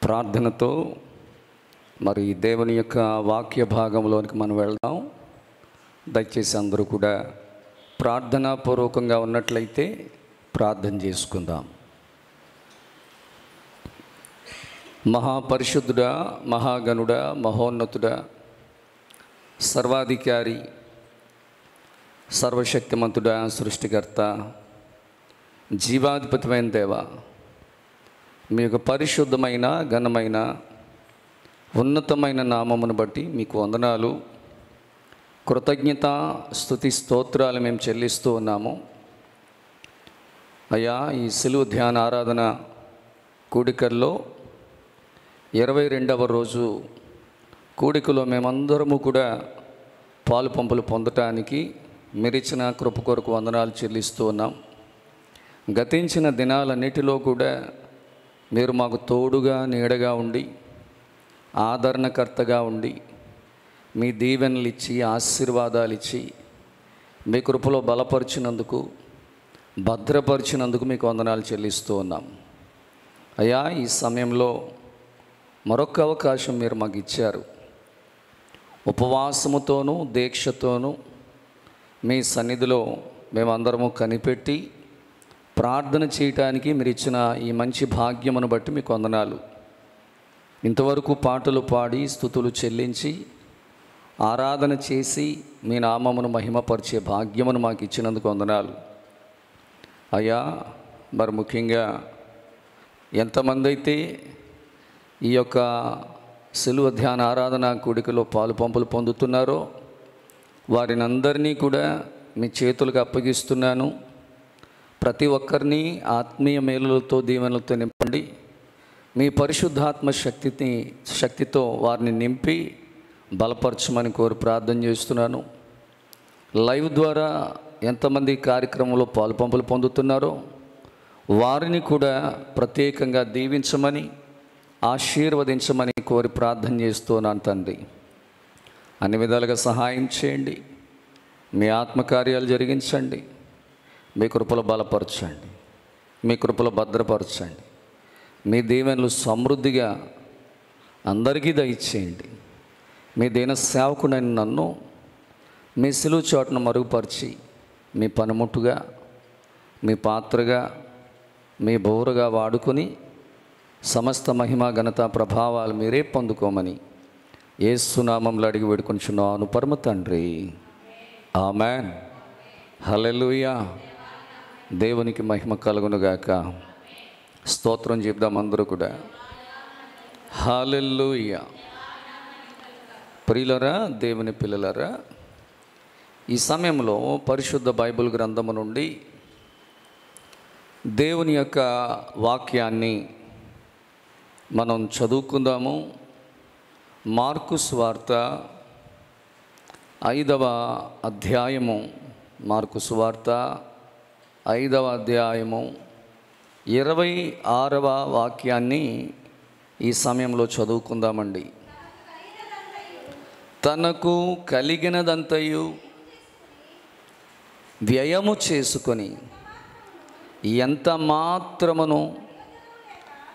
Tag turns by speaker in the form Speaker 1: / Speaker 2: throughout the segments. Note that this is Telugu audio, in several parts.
Speaker 1: ప్రార్థనతో మరి దేవుని యొక్క వాక్య భాగంలోనికి మనం వెళ్దాం. దయచేసి అందరూ కూడా ప్రార్థనాపూర్వకంగా ఉన్నట్లయితే ప్రార్థన చేసుకుందాం. మహాపరిశుద్ధుడా, మహాగణుడా, మహోన్నతుడా, సర్వాధికారి, సర్వశక్తిమంతుడా, సృష్టికర్త, జీవాధిపతిమైన దేవ, మీ యొక్క పరిశుద్ధమైన ఘనమైన ఉన్నతమైన నామమును బట్టి మీకు వందనాలు, కృతజ్ఞత, స్తుతి, స్తోత్రాలు మేము చెల్లిస్తూ ఉన్నాము. అయ్యా, ఈ సిలువ ధ్యాన ఆరాధన కూడికల్లో 22వ రోజు కూడికలో మేమందరము కూడా పాలు పంపులు పొందటానికి మీరిచ్చిన కృప కొరకు వందనాలు చెల్లిస్తూ ఉన్నాం. గతించిన దినాలన్నిటిలో కూడా మీరు మాకు తోడుగా నీడగా ఉండి ఆదరణకర్తగా ఉండి మీ దీవెనలు ఇచ్చి ఆశీర్వాదాలు ఇచ్చి మీ కృపలో బలపరిచినందుకు, భద్రపరిచినందుకు మీకు వందనాలు చెల్లిస్తూ ఉన్నాం. అయ్యా, ఈ సమయంలో మరొక అవకాశం మీరు మాకు ఇచ్చారు. ఉపవాసముతోనూ దీక్షతోనూ మీ సన్నిధిలో మేమందరము కనిపెట్టి ప్రార్థన చేయటానికి మీరు ఇచ్చిన ఈ మంచి భాగ్యమును బట్టి మీకు వందనాలు. ఇంతవరకు పాటలు పాడి స్తుతులు చెల్లించి ఆరాధన చేసి మీ నామమును మహిమపరిచే భాగ్యమును మాకు ఇచ్చినందుకు వందనాలు. అయ్యా, మరి ముఖ్యంగా ఎంతమంది అయితే ఈ యొక్క సిలువ ధ్యాన ఆరాధన కూడికలో పాలు పంపులు పొందుతున్నారో వారిని అందరినీ కూడా మీ చేతులకు అప్పగిస్తున్నాను. ప్రతి ఒక్కరిని ఆత్మీయ మేలులతో దీవెనలతో నింపండి. మీ పరిశుద్ధాత్మ శక్తితో వారిని నింపి బలపరచమని కోరి ప్రార్థన చేస్తున్నాను. లైవ్ ద్వారా ఎంతమంది కార్యక్రమంలో పాలు పంపులు పొందుతున్నారో వారిని కూడా ప్రత్యేకంగా దీవించమని, ఆశీర్వదించమని కోరి ప్రార్థన చేస్తున్నాను తండ్రి. అన్ని విధాలుగా సహాయం చేయండి. మీ ఆత్మకార్యాలు జరిగించండి. మీ కృపలో బలపరచండి. మీ కృపలో భద్రపరచండి. మీ దీవెనలు సమృద్ధిగా అందరికీ దయచేయండి. మీ దీన సేవకుడైన నన్ను మీ సిలువ చోటును మరుగుపరిచి మీ పనిముట్టుగా, మీ పాత్రగా, మీ బోరుగా వాడుకొని సమస్త మహిమ, ఘనత, ప్రభావాలు మీరే పొందుకోమని యేసు నామములో అడిగి వేడుకొంచున్నాను పరమ తండ్రి. ఆమేన్. హల్లెలూయా. దేవునికి మహిమ కలుగునుగాక. స్తోత్రం చెప్దాం అందరూ కూడా. హల్లెలూయా. ప్రియులరా, దేవుని పిల్లలరా, ఈ సమయంలో పరిశుద్ధ బైబిల్ గ్రంథము నుండి దేవుని యొక్క వాక్యాన్ని మనం చదువుకుందాము. మార్కు సువార్త 5వ అధ్యాయము, మార్కు సువార్త 5వ అధ్యాయము 26వ వాక్యాన్ని ఈ సమయంలో చదువుకుందామండి. తనకు కలిగినదంతయు వ్యయము చేసుకొని ఎంత మాత్రమును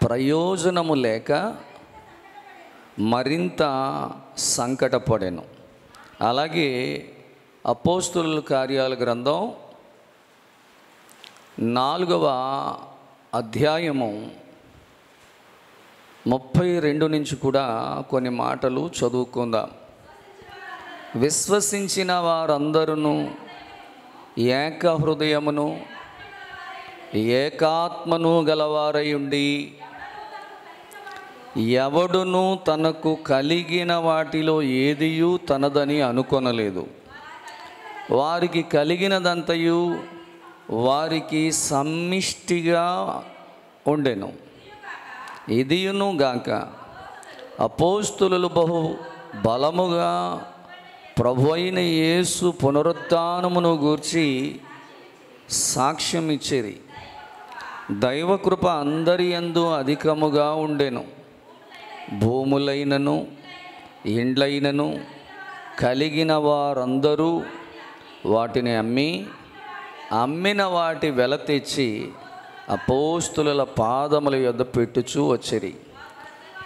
Speaker 1: ప్రయోజనము లేక మరింత సంకటపడెను. అలాగే అపోస్తలుల కార్యాల గ్రంథం 4వ అధ్యాయము 32 నుంచి కూడా కొన్ని మాటలు చదువుకుందాం. విశ్వసించిన వారందరూ ఏక హృదయమును ఏకాత్మను గలవారై ఉండి ఎవడును తనకు కలిగిన వాటిలో ఏదియూ తనదని అనుకొనలేదు. వారికి కలిగినదంతయు వారికి సమ్మిష్టిగా ఉండెను. ఇదియును గాక అపోస్తలులు బహు బలముగా ప్రభువైన యేసు పునరుత్థానమును గూర్చి సాక్ష్యం ఇచ్చిరి. దైవకృప అందరి యందు అధికముగా ఉండెను. భూములైనను ఇండ్లైనను కలిగిన వారందరూ వాటిని అమ్మిన వాటి వెల తెచ్చి అపోస్తుల పాదముల యొద్ద పెట్టుచూ వచ్చిరి.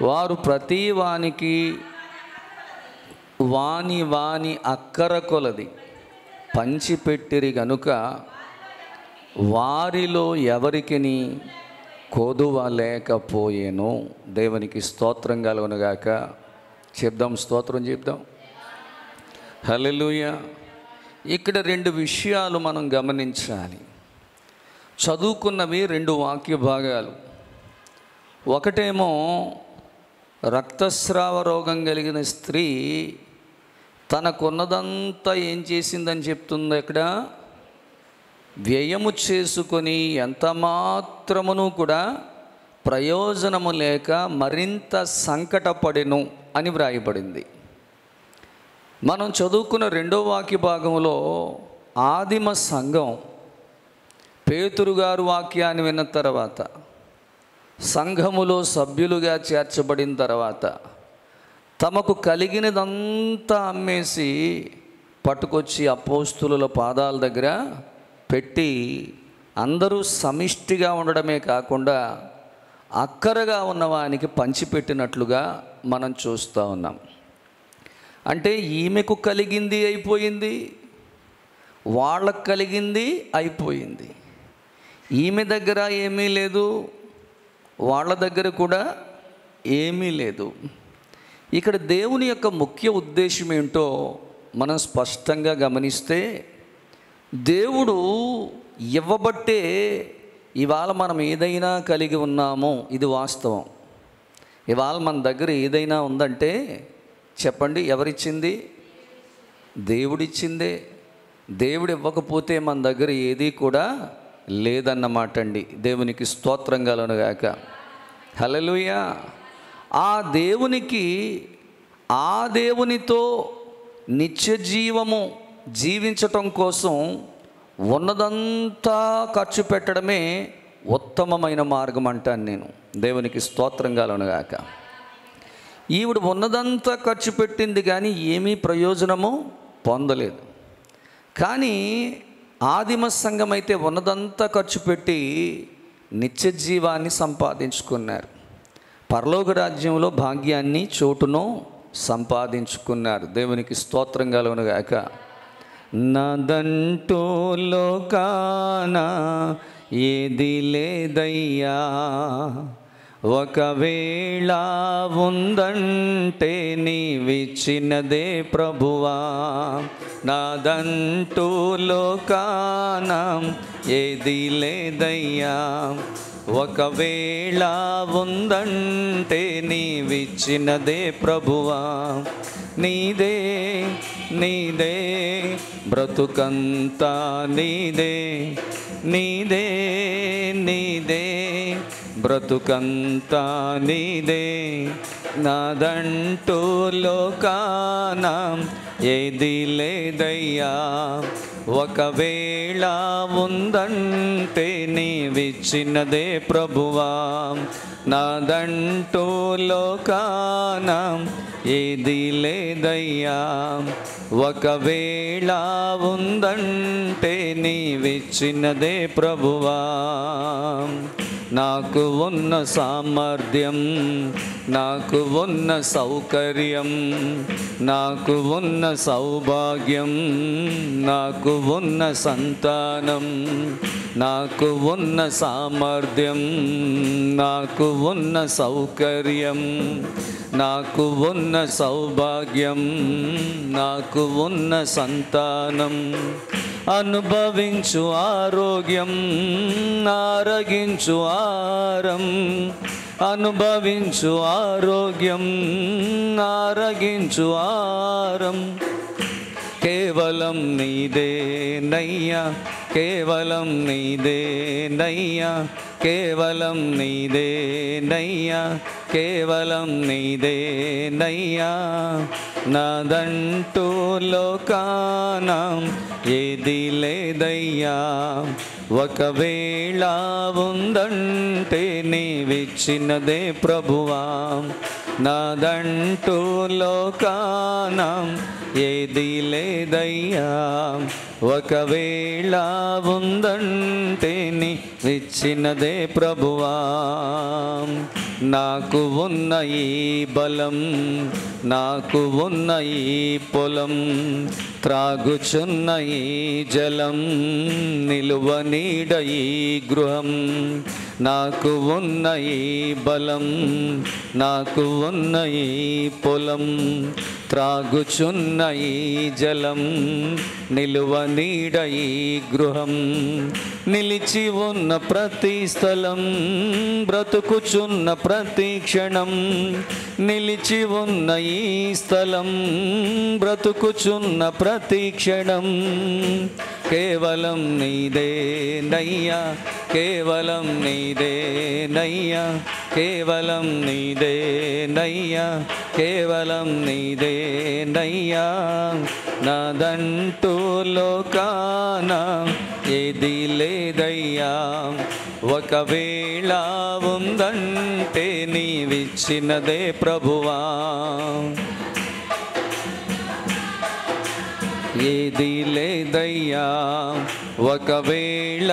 Speaker 1: వారు ప్రతి వానికి వాని వాని అక్కర కొలది పంచిపెట్టిరి గనుక వారిలో ఎవరికిని కొదువ లేకపోయేను. దేవునికి స్తోత్రం కలుగునుగాక. చెప్దాం, స్తోత్రం చెప్దాం. హల్లెలూయా. ఇక్కడ రెండు విషయాలు మనం గమనించాలి. చదువుకున్నవి రెండు వాక్య భాగాలు. ఒకటేమో రక్తస్రావ రోగం కలిగిన స్త్రీ తనకున్నదంతా ఏం చేసిందని చెప్తుంది. ఇక్కడ వ్యయము చేసుకొని ఎంత మాత్రమును కూడా ప్రయోజనము లేక మరింత సంకటపడెను అని వ్రాయబడింది. మనం చదువుకున్న రెండో వాక్య భాగంలో ఆదిమ సంఘం పేతురు గారు వాక్యాన్ని విన్న తర్వాత, సంఘములో సభ్యులుగా చేర్చబడిన తర్వాత తమకు కలిగినదంతా అమ్మేసి పట్టుకొచ్చి అపోస్తుల పాదాల దగ్గర పెట్టి అందరూ సమిష్టిగా ఉండడమే కాకుండా అక్కరగా ఉన్నవానికి పంచిపెట్టినట్లుగా మనం చూస్తూ ఉన్నాం. అంటే ఈమెకు కలిగింది అయిపోయింది, వాళ్ళకు కలిగింది అయిపోయింది. ఈమె దగ్గర ఏమీ లేదు, వాళ్ళ దగ్గర కూడా ఏమీ లేదు. ఇక్కడ దేవుని యొక్క ముఖ్య ఉద్దేశం ఏంటో మనం స్పష్టంగా గమనిస్తే, దేవుడు ఇవ్వబట్టే ఇవాళ మనం ఏదైనా కలిగి ఉన్నామో ఇది వాస్తవం. ఇవాళ మన దగ్గర ఏదైనా ఉందంటే చెప్పండి, ఎవరిచ్చింది? దేవుడిచ్చిందే. దేవుడు ఇవ్వకపోతే మన దగ్గర ఏది కూడా లేదన్నమాట అండి. దేవునికి స్తోత్రం కలుగునుగాక. హల్లెలూయా. ఆ దేవునికి, ఆ దేవునితో నిత్య జీవము జీవించటం కోసం ఉన్నదంతా ఖర్చు పెట్టడమే ఉత్తమమైన మార్గం అంటాను నేను. దేవునికి స్తోత్రం కలుగునుగాక. ఈవిడ ఉన్నదంతా ఖర్చు పెట్టింది కానీ ఏమీ ప్రయోజనము పొందలేదు. కానీ ఆదిమ సంఘం అయితే ఉన్నదంతా ఖర్చు పెట్టి నిత్య జీవాన్ని సంపాదించుకున్నారు. పరలోక రాజ్యంలో భాగ్యాన్ని, చోటును సంపాదించుకున్నారు. దేవునికి స్తోత్రం కలుగునుగాక. నాదంటూ లోకాన ఏది లేదయ్యా, ఒకవేళ ఉందంటే నీవిచ్చినదే ప్రభువా. నాదంటూ లోకాన ఏది లేదయ్యా, ఒకవేళ ఉందంటే నీవిచ్చినదే ప్రభువా. నీదే నీదే బ్రతుకంతా నీదే, నీదే నీదే బ్రతుకంతా నీదే. నాదంటూ లోకాన ఏది లేదయ్యా, ఒకవేళ ఉందంటే నీవిచ్చినదే ప్రభువా. నాదంటూ లోకాన ఏది లేదయ్యా, ఒకవేళ ఉందంటే నీవిచ్చినదే ప్రభువా. నాకు ఉన్న సామర్థ్యం, నాకు ఉన్న సౌకర్యం, నాకు ఉన్న సౌభాగ్యం, నాకు ఉన్న సంతానం, నాకు ఉన్న సామర్థ్యం, నాకు ఉన్న సౌకర్యం, నాకు ఉన్న సౌభాగ్యం, నాకు ఉన్న సంతానం, అనుభవించు ఆరోగ్యం, ఆరగించు ఆరం, అనుభవించు ఆరోగ్యం, ఆరగించు ఆరం. కేవలం నీదే నయ్యా, కేవలం నీదే నయ్యా, కేవలం నీదే నయ్యా, కేవలం నీదే నయ్యా. నాదంటూ లోకాన ఏది లేదయ్యా, ఒకవేళ ఉందంటే నీవిచ్చినదే ప్రభువా. నాదంటూ లోకాన ఏది లేదయ్యా, ఒకవేళ ఉందంటే నీవిచ్చినదే ప్రభువా. నాకు ఉన్న ఈ బలం, నాకు ఉన్న ఈ పొలం, త్రాగుచున్న ఈ జలం, నిలువ నీడ ఈ గృహం. నాకు ఉన్న ఈ బలం, నాకు ఉన్న ఈ పొలం, త్రాగుచున్న ఈ జలం, నిలువ నీడ ఈ గృహం. నిలిచి ఉన్న ప్రతి స్థలం, బ్రతుకుచున్న ప్రతి క్షణం, నిలిచి ఉన్న ఈ స్థలం, బ్రతుకుచున్న ప్రతి క్షణం, కేవలం నీదే నయ్యా, కేవలం నీదే నయ్యా, కేవలం నీదే నయ్యా, కేవలం నీదే నయ్యా. నాదంటూ లోకాన ఏది లేదయ్యా, ఒకవేళ ఉందంటే నీవిచ్చినదే ప్రభువా. ఏది లేదయ్యా, ఒకవేళ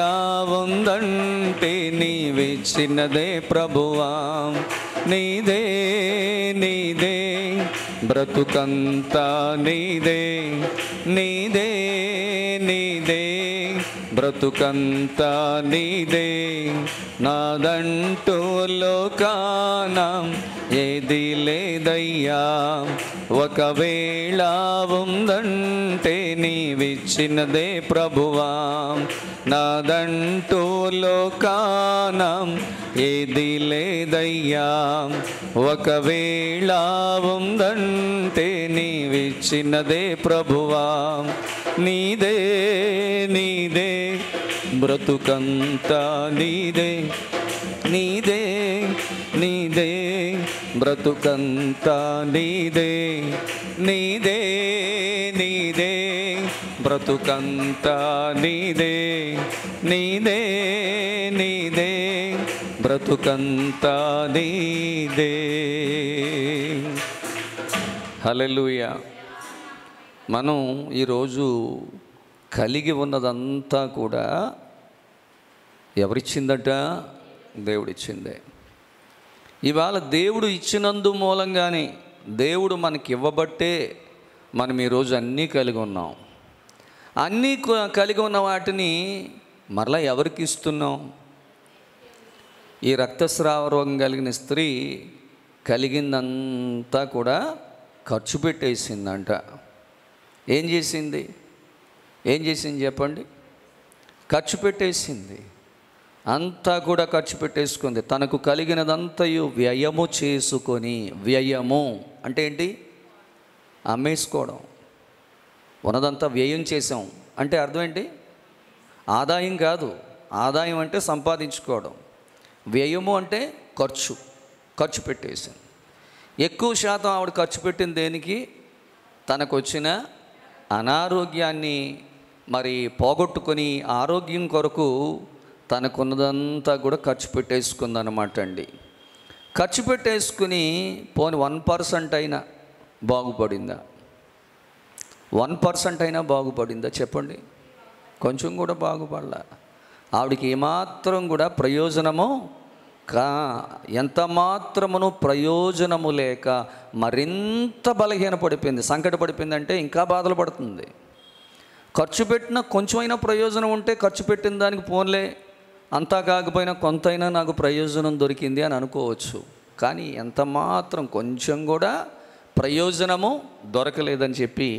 Speaker 1: ఉందంటే నీవిచ్చినదే ప్రభువా. నీదే నీదే బ్రతుకంతా నీదే, నీదే నీదే బ్రతుకంతా నీదే. నాదంటూ లోకాన ఏది లేదయ్యా, ఒకవేళ ఉందంటే నీవిచ్చినదే ప్రభువా. నాదంటూ లోకాన ఏది లేదయ్యా, ఒకవేళ ఉందంటే నీవిచ్చినదే ప్రభువా. నీదే నీదే బ్రతుకంతా నీదే, నీదే నీదే బ్రతుకంతా నీదే, నీదే నీదే బ్రతుకంతా నీదే, నీదే నీదే బ్రతుకంతా నీదే. హల్లెలూయా. మనం ఈరోజు కలిగి ఉన్నదంతా కూడా ఎవరిచ్చిందట? దేవుడిచ్చిందే. ఇవాళ దేవుడు ఇచ్చినందు మూలంగానే, దేవుడు మనకి ఇవ్వబట్టే మనం ఈరోజు అన్నీ కలిగి ఉన్నాం. అన్నీ కలిగి ఉన్న వాటిని మరలా ఎవరికి ఇస్తున్నాం? ఈ రక్తస్రావ రోగం కలిగిన స్త్రీ కలిగిందంతా కూడా ఖర్చు పెట్టేసిందంట. ఏం చేసింది? ఏం చేసింది చెప్పండి? ఖర్చు పెట్టేసింది. అంతా కూడా ఖర్చు పెట్టేసుకుంది. తనకు కలిగినదంతయు వ్యయము చేసుకొని, వ్యయము అంటే ఏంటి? అమ్మేసుకోవడం. ఉన్నదంతా వ్యయం చేసాం అంటే అర్థం ఏంటి? ఆదాయం కాదు. ఆదాయం అంటే సంపాదించుకోవడం, వ్యయము అంటే ఖర్చు. ఖర్చు పెట్టేసింది. ఎక్కువ శాతం ఆవిడ ఖర్చు పెట్టింది దేనికి? తనకు వచ్చిన అనారోగ్యాన్ని మరి పోగొట్టుకొని ఆరోగ్యం కొరకు తనకున్నదంతా కూడా ఖర్చు పెట్టేసుకుందన్నమాట అండి. ఖర్చు పెట్టేసుకుని పోని 1% అయినా బాగుపడిందా? 1% అయినా బాగుపడిందా చెప్పండి? కొంచెం కూడా బాగుపడలా. ఆవిడికి ఏమాత్రం కూడా ప్రయోజనము ఎంత మాత్రమును ప్రయోజనము లేక మరింత బలహీన పడిపోయింది, సంకట పడిపోయింది. అంటే ఇంకా బాధలు పడుతుంది. ఖర్చు పెట్టిన కొంచెమైనా ప్రయోజనం ఉంటే ఖర్చు పెట్టిన దానికి పోన్లే, అంతా కాకపోయినా కొంతైనా నాకు ప్రయోజనం దొరికింది అని అనుకోవచ్చు. కానీ ఎంత మాత్రం కొంచెం కూడా ప్రయోజనము దొరకలేదని చెప్పి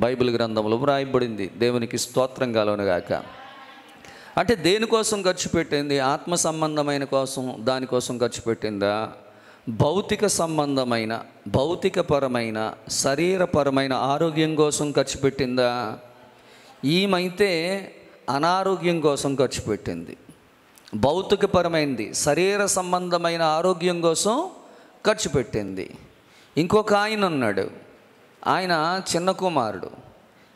Speaker 1: బైబిల్ గ్రంథంలో వ్రాయబడింది. దేవునికి స్తోత్రం కలుగునుగాక. అంటే దేనికోసం ఖర్చు పెట్టింది? ఆత్మ సంబంధమైన కోసం, దానికోసం ఖర్చు పెట్టిందా? భౌతిక సంబంధమైన, భౌతికపరమైన, శరీరపరమైన ఆరోగ్యం కోసం ఖర్చు పెట్టిందా? ఈమైతే అనారోగ్యం కోసం ఖర్చు పెట్టింది. భౌతికపరమైనది, శరీర సంబంధమైన ఆరోగ్యం కోసం ఖర్చు పెట్టింది. ఇంకొక ఆయన ఉన్నాడు, ఆయన చిన్న కుమారుడు.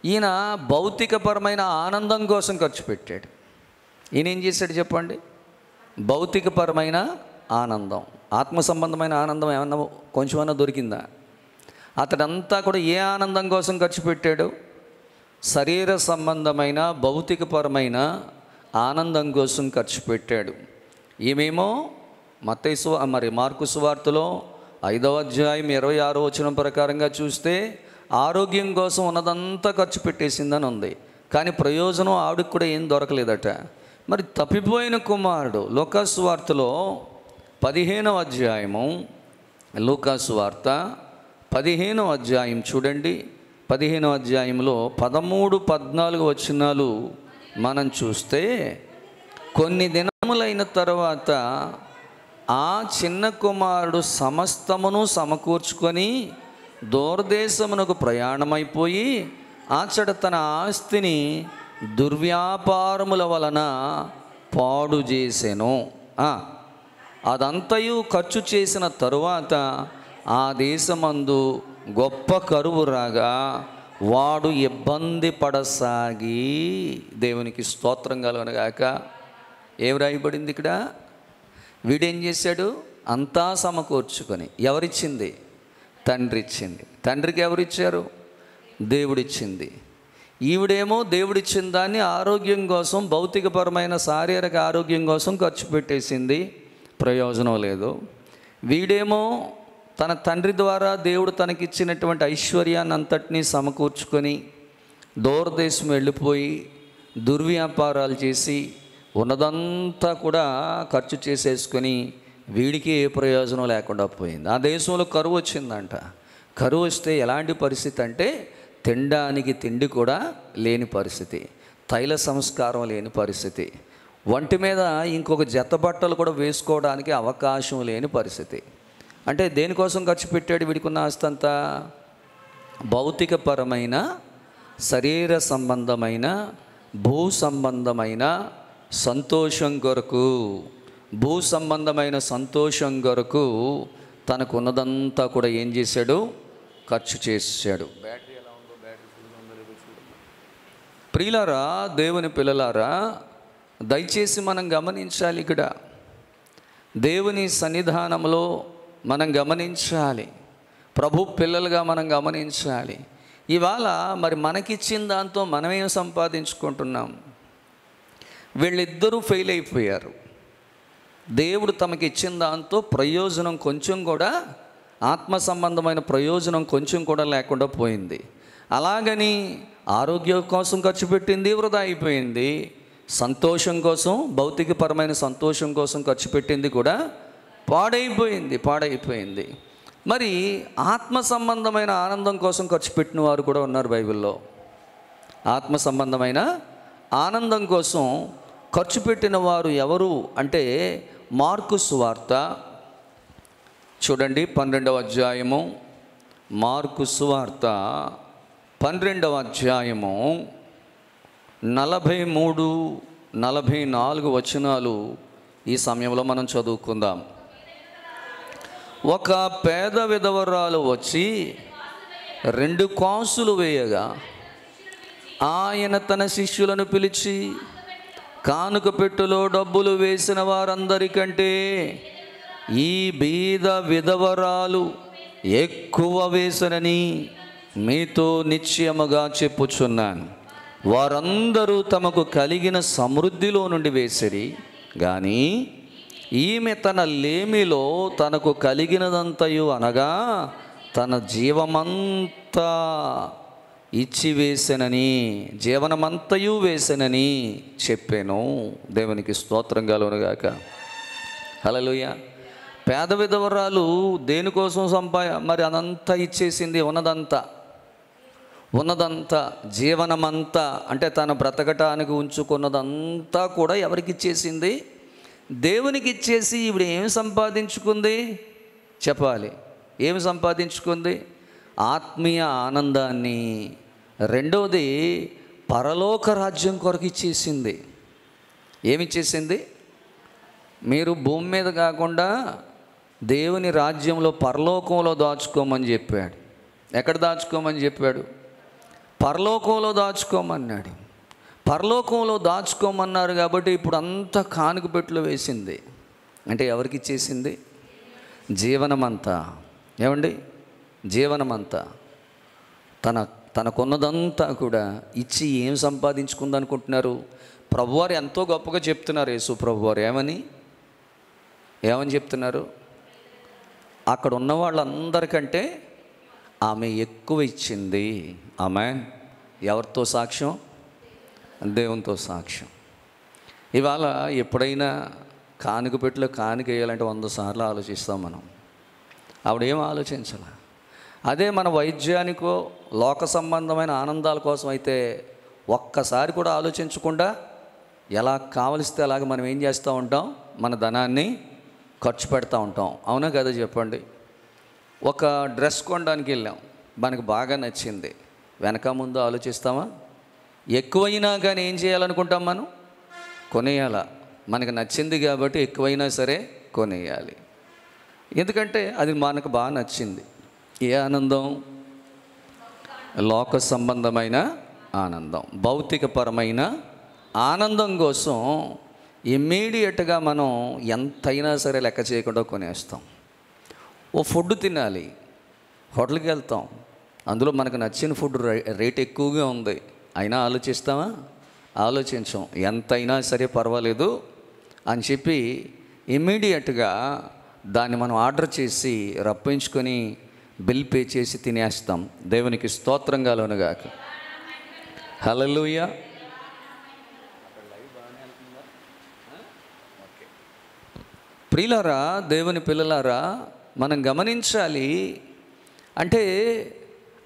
Speaker 1: ఈయన భౌతికపరమైన ఆనందం కోసం ఖర్చు పెట్టాడు. ఈయన ఏం చేశాడు చెప్పండి? భౌతికపరమైన ఆనందం, ఆత్మ సంబంధమైన ఆనందం ఏమన్నా కొంచెమన్నా దొరికిందా? అతడంతా కూడా ఏ ఆనందం కోసం ఖర్చు పెట్టాడు? శరీర సంబంధమైన భౌతికపరమైన ఆనందం కోసం ఖర్చు పెట్టాడు. ఈమెమో మార్కు సువార్తలో 5వ అధ్యాయం 26వ వచనం ప్రకారంగా చూస్తే ఆరోగ్యం కోసం ఉన్నదంతా ఖర్చు పెట్టేసిందని ఉంది. కానీ ప్రయోజనం ఆవిడకి కూడా ఏం దొరకలేదట. మరి తప్పిపోయిన కుమారుడు లూకా సువార్తలో 15వ అధ్యాయము, లూకా సువార్త 15వ అధ్యాయం చూడండి. 15వ అధ్యాయంలో 13, 14 వచనాలు మనం చూస్తే, కొన్ని దినములైన తర్వాత ఆ చిన్న కుమారుడు సమస్తమును సమకూర్చుకొని దూరదేశమునకు ప్రయాణమైపోయి అచ్చట తన ఆస్తిని దుర్వ్యాపారముల వలన పాడు చేసెను. అదంతయు ఖర్చు చేసిన తరువాత ఆ దేశమందు గొప్ప కరువు రాగా వాడు ఇబ్బంది పడసాగి. దేవునికి స్తోత్రం కలుగునుగాక. ఏం రాయబడింది ఇక్కడ? వీడేం చేశాడు? అంతా సమకూర్చుకొని. ఎవరిచ్చింది? తండ్రి ఇచ్చింది. తండ్రికి ఎవరిచ్చారు? దేవుడిచ్చింది. ఈవిడేమో దేవుడిచ్చిన దాన్ని ఆరోగ్యం కోసం, భౌతికపరమైన శారీరక ఆరోగ్యం కోసం ఖర్చు పెట్టేసింది, ప్రయోజనం లేదు. వీడేమో తన తండ్రి ద్వారా దేవుడు తనకిచ్చినటువంటి ఐశ్వర్యాన్ని అంతటినీ సమకూర్చుకొని దూరదేశం వెళ్ళిపోయి దుర్వ్యాపారాలు చేసి ఉన్నదంతా కూడా ఖర్చు చేసేసుకొని వీడికి ఏ ప్రయోజనం లేకుండా పోయింది. ఆ దేశంలో కరువు వచ్చిందంట. కరువు వస్తే ఎలాంటి పరిస్థితి అంటే తినడానికి తిండి కూడా లేని పరిస్థితి, తైల సంస్కారం లేని పరిస్థితి, ఒంటి మీద ఇంకొక జత బట్టలు కూడా వేసుకోవడానికి అవకాశం లేని పరిస్థితి. అంటే దేనికోసం ఖర్చు పెట్టాడు వీడికున్న ఆస్తి అంతా? భౌతికపరమైన, శరీర సంబంధమైన, భూ సంబంధమైన సంతోషం కొరకు, భూ సంబంధమైన సంతోషం కొరకు తనకున్నదంతా కూడా ఏం చేశాడు? ఖర్చు చేశాడు. బ్యాటరీ ఎలా ఉందో, బ్యాటరీ ఫుల్గా ఉందో లేదో చూడండి. ప్రియులారా, దేవుని పిల్లలారా, దయచేసి మనం గమనించాలి. ఇక్కడ దేవుని సన్నిధానంలో మనం గమనించాలి, ప్రభు పిల్లలుగా మనం గమనించాలి. ఇవాళ మరి మనకిచ్చిన దాంతో మనమేం సంపాదించుకుంటున్నాం? వీళ్ళిద్దరూ ఫెయిల్ అయిపోయారు. దేవుడు తమకి ఇచ్చిన దాంతో ప్రయోజనం కొంచెం కూడా, ఆత్మ సంబంధమైన ప్రయోజనం కొంచెం కూడా లేకుండా పోయింది. అలాగని ఆరోగ్యం కోసం ఖర్చు పెట్టింది వృధా అయిపోయింది. సంతోషం కోసం, భౌతికపరమైన సంతోషం కోసం ఖర్చు పెట్టింది కూడా పాడైపోయింది. మరి ఆత్మ సంబంధమైన ఆనందం కోసం ఖర్చు పెట్టిన వారు కూడా ఉన్నారు బైబిల్లో. ఆత్మ సంబంధమైన ఆనందం కోసం ఖర్చు పెట్టిన వారు ఎవరు అంటే, మార్కు సువార్త చూడండి 12వ అధ్యాయము, మార్కు సువార్త 12వ అధ్యాయము 43, 44 వచనాలు ఈ సమయంలో మనం చదువుకుందాం. ఒక పేద విధవరాలు వచ్చి 2 కాసులు వేయగా ఆయన తన శిష్యులను పిలిచి, కానుక పెట్టులో డబ్బులు వేసిన వారందరికంటే ఈ బీద విధవరాలు ఎక్కువ వేసనని మీతో నిశ్చయముగా చెప్పుచున్నాను. వారందరూ తమకు కలిగిన సమృద్ధిలో నుండి వేసిరి, కానీ ఈమె తన లేమిలో తనకు కలిగినదంతయు, అనగా తన జీవమంతా ఇచ్చి వేసెనని, జీవనమంతయు వేసెనని చెప్పాను. దేవునికి స్తోత్రం కలుగునుగాక. హల్లెలూయా. పేద విధవరాలు దేనికోసం మరి అదంతా ఇచ్చేసింది, ఉన్నదంతా జీవనమంతా, అంటే తన బ్రతకటానికి ఉంచుకున్నదంతా కూడా ఎవరికి ఇచ్చేసింది? దేవునికి ఇచ్చేసి ఈవిడ ఏమి సంపాదించుకుంది చెప్పాలి? ఏమి సంపాదించుకుంది? ఆత్మీయ ఆనందాన్ని, రెండవది పరలోక రాజ్యం కొరకు ఇచ్చేసింది. ఏమిచ్చేసింది? మీరు భూమి మీద కాకుండా దేవుని రాజ్యంలో, పరలోకంలో దాచుకోమని చెప్పాడు. ఎక్కడ దాచుకోమని చెప్పాడు? పరలోకంలో దాచుకోమన్నాడు. పరలోకంలో దాచుకోమన్నారు కాబట్టి ఇప్పుడు అంతా కానుక పెట్టులో వేసింది. అంటే ఎవరికి ఇచ్చేసింది? జీవనమంతా. ఏమండి? జీవనమంతా తనకున్నదంతా కూడా ఇచ్చి ఏం సంపాదించుకుందనుకుంటున్నారు? ప్రభువారు ఎంతో గొప్పగా చెప్తున్నారు. యేసు ప్రభువారు ఏమని? ఏమని చెప్తున్నారు? అక్కడ ఉన్న వాళ్ళందరికంటే ఆమె ఎక్కువ ఇచ్చింది. ఆమెన్. ఎవరితో సాక్ష్యం? దేవునితో సాక్ష్యం. ఇవాళ ఎప్పుడైనా కానుక పెట్టిలో కానుక వేయాలంటే 100 సార్లు ఆలోచిస్తాం మనం. ఆవిడేం ఆలోచించాల. అదే మన వైద్యానికో లోక సంబంధమైన ఆనందాల కోసం అయితే ఒక్కసారి కూడా ఆలోచించకుండా ఎలా కావలిస్తే అలాగ మనం ఏం చేస్తూ ఉంటాం? మన ధనాన్ని ఖర్చు పెడతా ఉంటాం. అవునా కదా చెప్పండి? ఒక డ్రెస్ కొనడానికి వెళ్ళాం, మనకు బాగా నచ్చింది, వెనక ముందు ఆలోచిస్తామా? ఎక్కువైనా కానీ ఏం చేయాలనుకుంటాం మనం? కొనేయాల. మనకు నచ్చింది కాబట్టి ఎక్కువైనా సరే కొనేయాలి. ఎందుకంటే అది మనకు బాగా నచ్చింది. ఏ ఆనందం? లోక సంబంధమైన ఆనందం, భౌతికపరమైన ఆనందం కోసం ఇమ్మీడియట్గా మనం ఎంతైనా సరే లెక్క చేయకుండా కొనేస్తాం. ఓ ఫుడ్ తినాలి, హోటల్కి వెళ్తాం, అందులో మనకు నచ్చిన ఫుడ్ రేట్ ఎక్కువగా ఉంది, అయినా ఆలోచిస్తామా? ఆలోచించం. ఎంతైనా సరే పర్వాలేదు అని చెప్పి ఇమ్మీడియట్గా దాన్ని మనం ఆర్డర్ చేసి రప్పించుకొని బిల్ పే చేసి తినేస్తాం. దేవునికి స్తోత్రం కలుగునుగాక. హల్లెలూయా. ప్రియులారా, దేవుని పిల్లలారా, మనం గమనించాలి. అంటే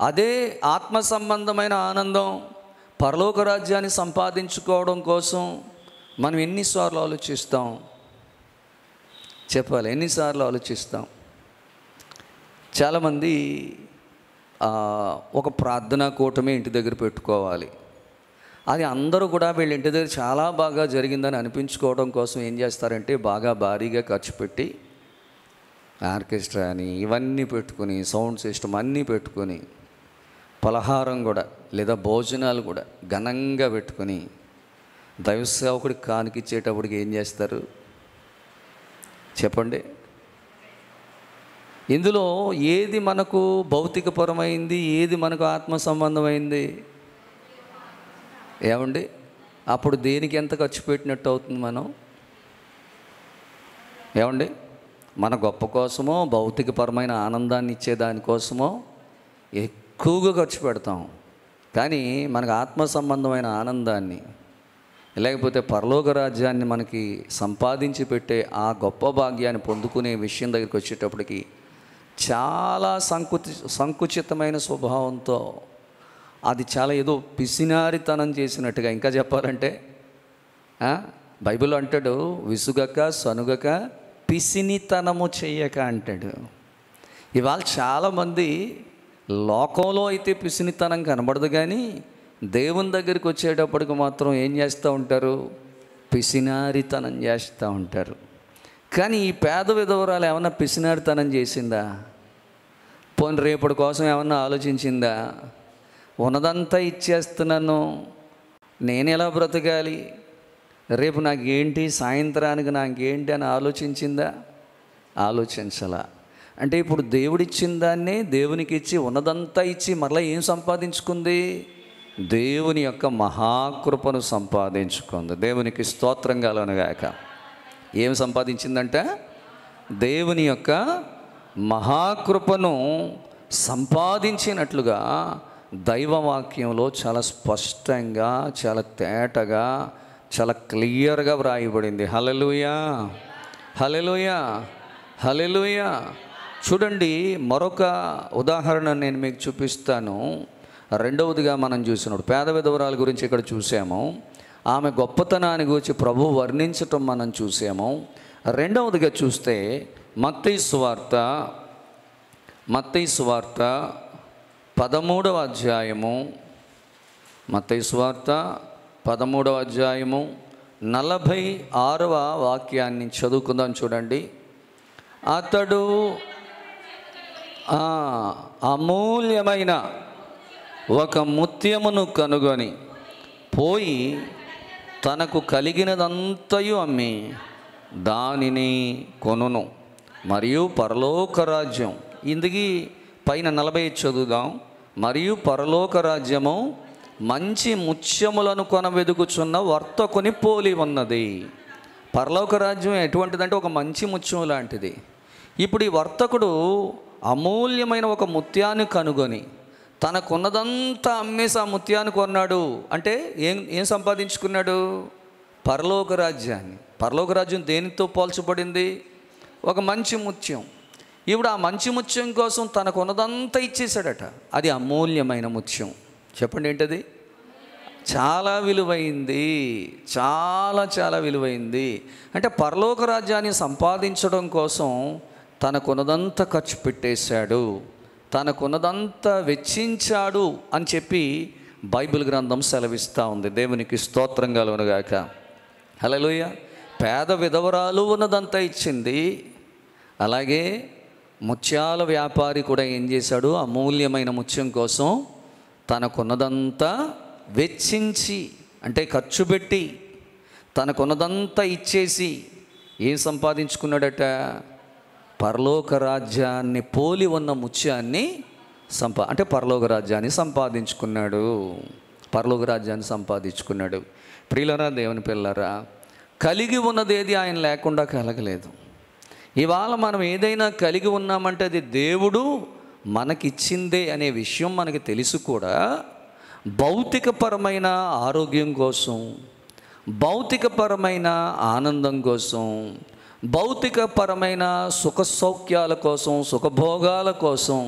Speaker 1: అదే ఆత్మ సంబంధమైన ఆనందం, పరలోక రాజ్యాన్ని సంపాదించుకోవడం కోసం మనం ఎన్నిసార్లు ఆలోచిస్తాం? చెప్పాలి, ఎన్నిసార్లు ఆలోచిస్తాం? చాలామంది ఒక ప్రార్థనా కూటమి ఇంటి దగ్గర పెట్టుకోవాలి, అది అందరూ కూడా వీళ్ళ ఇంటి దగ్గర చాలా బాగా జరిగిందని అనిపించుకోవడం కోసం ఏం చేస్తారంటే బాగా భారీగా ఖర్చు పెట్టి ఆర్కెస్ట్రా అని ఇవన్నీ పెట్టుకుని, సౌండ్ సిస్టమ్ అన్నీ పెట్టుకొని, పలహారం కూడా లేదా భోజనాలు కూడా ఘనంగా పెట్టుకొని దైవ సేవకుడికి కానుకిచ్చేటప్పటికి ఏం చేస్తారు చెప్పండి? ఇందులో ఏది మనకు భౌతికపరమైంది, ఏది మనకు ఆత్మ సంబంధమైంది? ఏమండి? అప్పుడు దేనికి ఎంత ఖర్చు పెట్టినట్టు అవుతుంది మనం? ఏమండి? మన గొప్ప కోసమో భౌతికపరమైన ఆనందాన్ని ఇచ్చే దానికోసమో ఎక్కువగా ఖర్చు పెడతాం. కానీ మనకు ఆత్మ సంబంధమైన ఆనందాన్ని, లేకపోతే పరలోక రాజ్యాన్ని మనకి సంపాదించి పెట్టే ఆ గొప్ప భాగ్యాన్ని పొందుకునే విషయం దగ్గరికి వచ్చేటప్పటికి చాలా సంకుచితమైన స్వభావంతో, అది చాలా ఏదో పిసినారితనం చేసినట్టుగా, ఇంకా చెప్పాలంటే బైబిల్ అంటాడు, విసుగక సనుగక పిసినితనము చెయ్యక అంటాడు. ఇవాళ చాలామంది లోకంలో అయితే పిసినితనం కనబడదు, కానీ దేవుని దగ్గరికి వచ్చేటప్పటికి మాత్రం ఏం చేస్తూ ఉంటారు? పిసినారితనం చేస్తూ ఉంటారు. కానీ ఈ పేద విధవరాలు ఏమన్నా పిసినారితనం చేసిందా? పోనీ రేపటి కోసం ఏమన్నా ఆలోచించిందా? ఉన్నదంతా ఇచ్చేస్తున్నాను, నేను ఎలా బ్రతకాలి, రేపు నాకేంటి, సాయంత్రానికి నాకేంటి అని ఆలోచించిందా? ఆలోచించలా. అంటే ఇప్పుడు దేవుడిచ్చిన దాన్నే దేవునికి ఇచ్చి, ఉన్నదంతా ఇచ్చి మరలా ఏం సంపాదించుకుంది? దేవుని యొక్క మహాకృపను సంపాదించుకుంది. దేవునికి స్తోత్రం కలుగునుగాక. ఏం సంపాదించిందంట? దేవుని యొక్క మహాకృపను సంపాదించినట్లుగా దైవవాక్యంలో చాలా స్పష్టంగా, చాలా తేటగా, చాలా క్లియర్గా వ్రాయబడింది. హల్లెలూయా, హల్లెలూయా, హల్లెలూయా. చూడండి, మరొక ఉదాహరణ నేను మీకు చూపిస్తాను. రెండవదిగా మనం చూసినప్పుడు పేద విధవరాల గురించి ఇక్కడ చూసాము, ఆమె గొప్పతనాన్ని గురించి ప్రభు వర్ణించటం మనం చూసాము. రెండవదిగా చూస్తే మత్తయి సువార్త 13వ అధ్యాయము, మత్తయి సువార్త 13వ అధ్యాయము 46వ వాక్యాన్ని చదువుకుందాం. చూడండి, అతడు అమూల్యమైన ఒక ముత్యమును కనుగొని పోయి తనకు కలిగినదంతయు అమ్మి దానిని కొనును, మరియు పరలోక రాజ్యం, ఇందుకీ పైన 40 చదువుదాం. మరియు పరలోక రాజ్యము మంచి ముత్యములను కొనవెదుకుచున్న వర్తకుని పోలి ఉన్నది. పరలోక రాజ్యం ఎటువంటిదంటే ఒక మంచి ముత్యం లాంటిది. ఇప్పుడు ఈ వర్తకుడు అమూల్యమైన ఒక ముత్యాన్ని కనుగొని తనకున్నదంతా అమ్మేసి ఆ ముత్యాన్ని కొన్నాడు. అంటే ఏం సంపాదించుకున్నాడు? పరలోక రాజ్యాన్ని. పరలోక రాజ్యం దేనితో పోల్చబడింది? ఒక మంచి ముత్యం. ఇప్పుడు ఆ మంచి ముత్యం కోసం తనకున్నదంతా ఇచ్చేశాడట. అది అమూల్యమైన ముత్యం. చెప్పండి ఏంటది? చాలా విలువైంది, చాలా చాలా విలువైంది. అంటే పరలోక రాజ్యాన్ని సంపాదించడం కోసం తనకున్నదంతా ఖర్చు పెట్టేశాడు, తనకున్నదంతా వెచ్చించాడు అని చెప్పి బైబిల్ గ్రంథం సెలవిస్తూ ఉంది. దేవునికి స్తోత్రం కలుగునుగాక. హల్లెలూయా. పేద విధవరాలు ఉన్నదంతా ఇచ్చింది. అలాగే ముత్యాల వ్యాపారి కూడా ఏం చేశాడు? అమూల్యమైన ముత్యం కోసం తనకున్నదంతా వెచ్చించి, అంటే ఖర్చు పెట్టి, తనకున్నదంతా ఇచ్చేసి ఏం సంపాదించుకున్నాడట? పరలోక రాజ్యాన్ని పోలి ఉన్న ముత్యాన్ని అంటే పరలోక రాజ్యాన్ని సంపాదించుకున్నాడు. పరలోక రాజ్యాన్ని సంపాదించుకున్నాడు. ప్రియులరా, దేవుని పిల్లరా, కలిగి ఉన్నది ఏది ఆయన లేకుండా కలగలేదు. ఇవాళ మనం ఏదైనా కలిగి ఉన్నామంటే అది దేవుడు మనకిచ్చిందే అనే విషయం మనకి తెలుసు కూడా భౌతికపరమైన ఆరోగ్యం కోసం, భౌతికపరమైన ఆనందం కోసం, భౌతికపరమైన సుఖ సౌఖ్యాల కోసం, సుఖభోగాల కోసం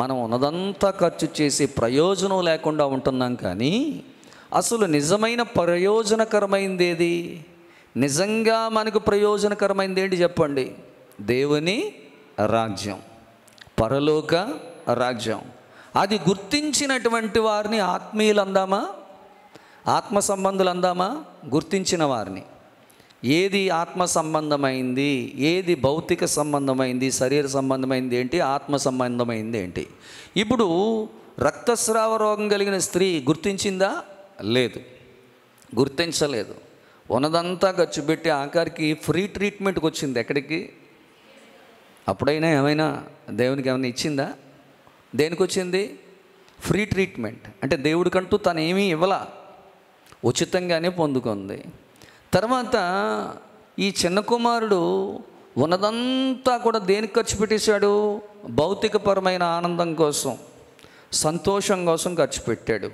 Speaker 1: మనం ఉన్నదంతా ఖర్చు చేసి ప్రయోజనం లేకుండా ఉంటున్నాం. కానీ అసలు నిజమైన ప్రయోజనకరమైంది ఏది? నిజంగా మనకు ప్రయోజనకరమైంది ఏంటి చెప్పండి? దేవుని రాజ్యం, పరలోక రాజ్యం. అది గుర్తించినటువంటి వారిని ఆత్మీయులు అందామా? ఆత్మ సంబంధులు అందామా? గుర్తించిన వారిని. ఏది ఆత్మ సంబంధమైంది, ఏది భౌతిక సంబంధమైంది, శరీర సంబంధమైంది ఏంటి, ఆత్మ సంబంధమైంది ఏంటి? ఇప్పుడు రక్తస్రావ రోగం కలిగిన స్త్రీ గుర్తించిందా? లేదు, గుర్తించలేదు. ఉన్నదంతా ఖర్చు పెట్టి ఆఖరికి ఫ్రీ ట్రీట్మెంట్కి వచ్చింది. ఎక్కడికి? అప్పుడైనా ఏమైనా దేవునికి ఏమైనా ఇచ్చిందా? దేనికి వచ్చింది? Free treatment. అంటే దేవుడికంటూ తను ఏమీ ఇవ్వలా, ఉచితంగానే పొందుకుంది. తర్వాత ఈ చిన్న కుమారుడు ఉన్నదంతా కూడా దేనికి ఖర్చు పెట్టేశాడు? భౌతికపరమైన ఆనందం కోసం, సంతోషం కోసం ఖర్చు పెట్టాడు.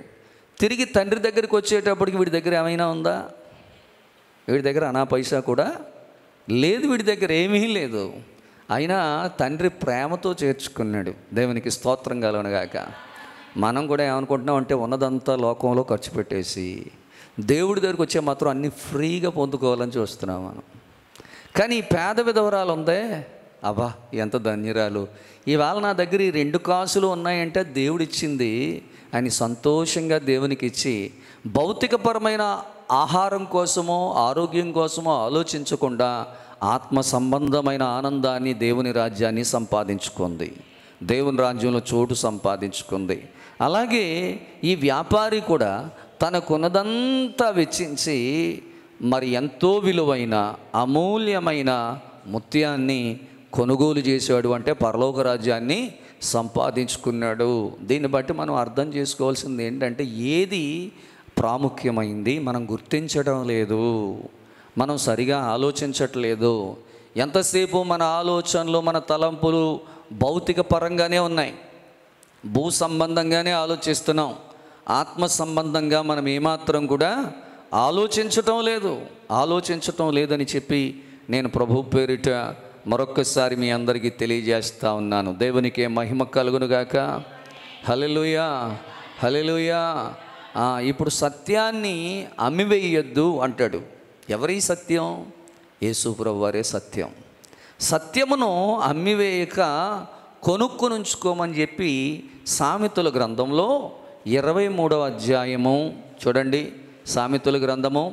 Speaker 1: తిరిగి తండ్రి దగ్గరికి వచ్చేటప్పటికి వీడి దగ్గర ఏమైనా ఉందా? వీడి దగ్గర అనా పైసా కూడా లేదు, వీడి దగ్గర ఏమీ లేదు. అయినా తండ్రి ప్రేమతో చేర్చుకున్నాడు. దేవునికి స్తోత్రం కలుగునుగాక. మనం కూడా ఏమనుకుంటున్నాం అంటే ఉన్నదంతా లోకంలో ఖర్చు పెట్టేసి దేవుడి దగ్గరికి వచ్చే మాత్రం అన్నీ ఫ్రీగా పొందుకోవాలని చూస్తున్నాం మనం. కానీ ఈ పేద విధవరాలు ఉందే, అబ్బా ఎంత ధన్యురాలు, ఇవాళ నా దగ్గర ఈ 2 కాసులు ఉన్నాయంటే దేవుడు ఇచ్చింది అని సంతోషంగా దేవునికి ఇచ్చి భౌతికపరమైన ఆహారం కోసమో ఆరోగ్యం కోసమో ఆలోచించకుండా ఆత్మ సంబంధమైన ఆనందాన్ని, దేవుని రాజ్యాన్ని సంపాదించుకుంది, దేవుని రాజ్యంలో చోటు సంపాదించుకుంది. అలాగే ఈ వ్యాపారి కూడా తనకున్నదంతా వెచ్చించి మరి ఎంతో విలువైన అమూల్యమైన ముత్యాన్ని కొనుగోలు చేశాడు. అంటే పరలోక రాజ్యాన్ని సంపాదించుకున్నాడు. దీన్ని బట్టి మనం అర్థం చేసుకోవాల్సింది ఏంటంటే ఏది ప్రాముఖ్యమైంది మనం గుర్తించడం లేదు, మనం సరిగా ఆలోచించట్లేదు. ఎంతసేపు మన ఆలోచనలు, మన తలంపులు భౌతిక పరంగానే ఉన్నాయి, భూ సంబంధంగానే ఆలోచిస్తున్నాం. ఆత్మ సంబంధంగా మనం ఏమాత్రం కూడా ఆలోచించటం లేదని చెప్పి నేను ప్రభు పేరిట మరొక్కసారి మీ అందరికీ తెలియజేస్తూ ఉన్నాను. దేవునికే మహిమ కలుగునుగాక. హల్లెలూయా, హల్లెలూయా. ఇప్పుడు సత్యాన్ని అమ్మివేయొద్దు అంటాడు. ఎవరి సత్యం? యేసు ప్రభువు వారే సత్యం. సత్యమును అమ్మివేయక కొనుక్కునుంచుకోమని చెప్పి సామెతల గ్రంథంలో 23వ అధ్యాయము చూడండి. సామెతల గ్రంథము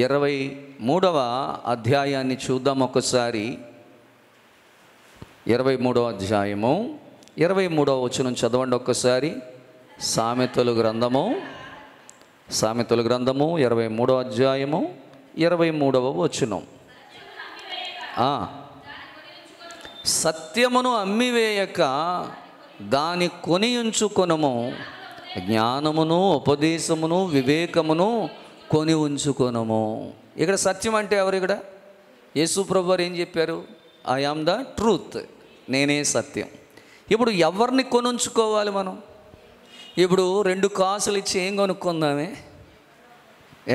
Speaker 1: 23వ అధ్యాయాన్ని చూద్దాం ఒకసారి. 23వ అధ్యాయము 23వ వచనం చదవండి ఒక్కసారి. సామెతల గ్రంథము 23వ అధ్యాయము 23వ వచనం. సత్యమును అమ్మివేయక దాని కొని ఉంచుకొనుము, జ్ఞానమును ఉపదేశమును వివేకమును కొని ఉంచుకొనుము. ఇక్కడ సత్యం అంటే ఎవరు? ఇక్కడ యేసు ప్రభు వారు ఏం చెప్పారు? ఐ ఆమ్ ద ట్రూత్, నేనే సత్యం. ఇప్పుడు ఎవరిని కొనుంచుకోవాలి మనం? ఇప్పుడు 2 కాసులు ఇచ్చి ఏం కొనుక్కుందామే?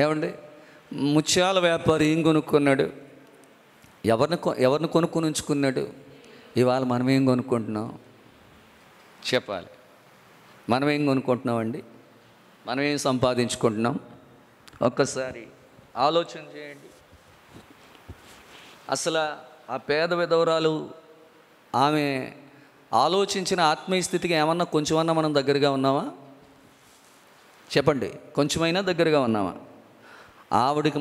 Speaker 1: ఏమండి, ముత్యాల వ్యాపారి ఏం కొనుక్కున్నాడు? ఎవరిని కొనుక్కొని ఉంచుకున్నాడు? ఇవాళ మనం ఏం కొనుక్కుంటున్నాం చెప్పాలి? మనం ఏం కొనుక్కుంటున్నామండి? మనం ఏం సంపాదించుకుంటున్నాం? ఒక్కసారి ఆలోచన చేయండి. అసలు ఆ పేద విధవరాలు ఆమె ఆలోచించిన ఆత్మీయ స్థితికి ఏమన్నా కొంచెమన్నా మనం దగ్గరగా ఉన్నామా? చెప్పండి, కొంచెమైనా దగ్గరగా ఉన్నామా? ఆవిడికి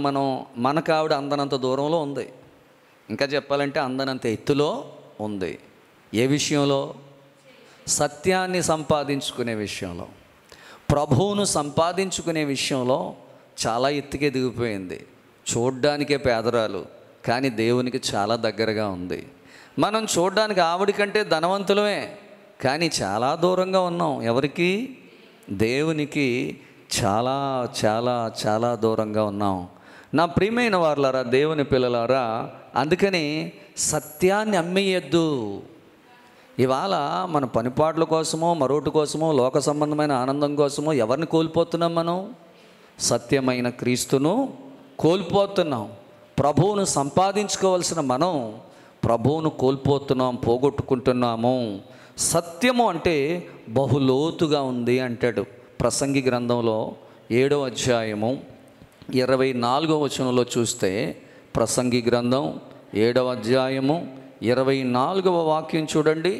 Speaker 1: మనకు ఆవిడ అందనంత దూరంలో ఉంది. ఇంకా చెప్పాలంటే అందనంత ఎత్తులో ఉంది. ఏ విషయంలో? సత్యాన్ని సంపాదించుకునే విషయంలో, ప్రభువును సంపాదించుకునే విషయంలో చాలా ఎత్తుకే దిగిపోయింది. చూడ్డానికే పేదరాలు, కానీ దేవునికి చాలా దగ్గరగా ఉంది. మనం చూడ్డానికి ఆవిడికంటే ధనవంతులమే, కానీ చాలా దూరంగా ఉన్నాం. ఎవరికి? దేవునికి చాలా చాలా చాలా దూరంగా ఉన్నాం. నా ప్రియమైన వారులారా, దేవుని పిల్లలారా, అందుకని సత్యాన్ని అమ్మేయద్దు. ఇవాళ మన పనిపాట్ల కోసమో మరొకటి కోసమో లోక సంబంధమైన ఆనందం కోసమో ఎవరిని కోల్పోతున్నాం? మనం సత్యమైన క్రీస్తును కోల్పోతున్నాం. ప్రభువును సంపాదించుకోవాల్సిన మనం ప్రభువును కోల్పోతున్నాం, పోగొట్టుకుంటున్నాము. సత్యము అంటే బహులోతుగా ఉంది అంటాడు ప్రసంగి గ్రంథంలో 7వ అధ్యాయము 24వ వచనంలో చూస్తే, ప్రసంగి గ్రంథం 7వ అధ్యాయము 24వ వాక్యం చూడండి.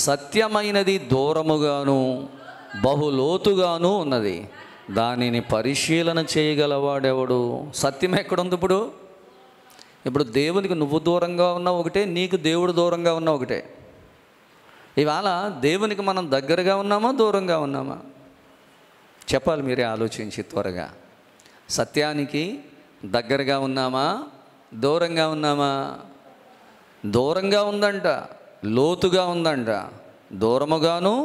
Speaker 1: సత్యమైనది దూరముగాను బహులోతుగాను ఉన్నది, దానిని పరిశీలన చేయగలవాడెవడు? సత్యం ఎక్కడుంది? ఇప్పుడు దేవునికి నువ్వు దూరంగా ఉన్నావు ఒకటే, నీకు దేవుడు దూరంగా ఉన్నావు ఒకటే. ఇవాళ దేవునికి మనం దగ్గరగా ఉన్నామా దూరంగా ఉన్నామా? చెప్పాలి, మీరే ఆలోచించి త్వరగా. సత్యానికి దగ్గరగా ఉన్నామా దూరంగా ఉన్నామా? దూరంగా ఉందంట, లోతుగా ఉందంట, దూరముగాను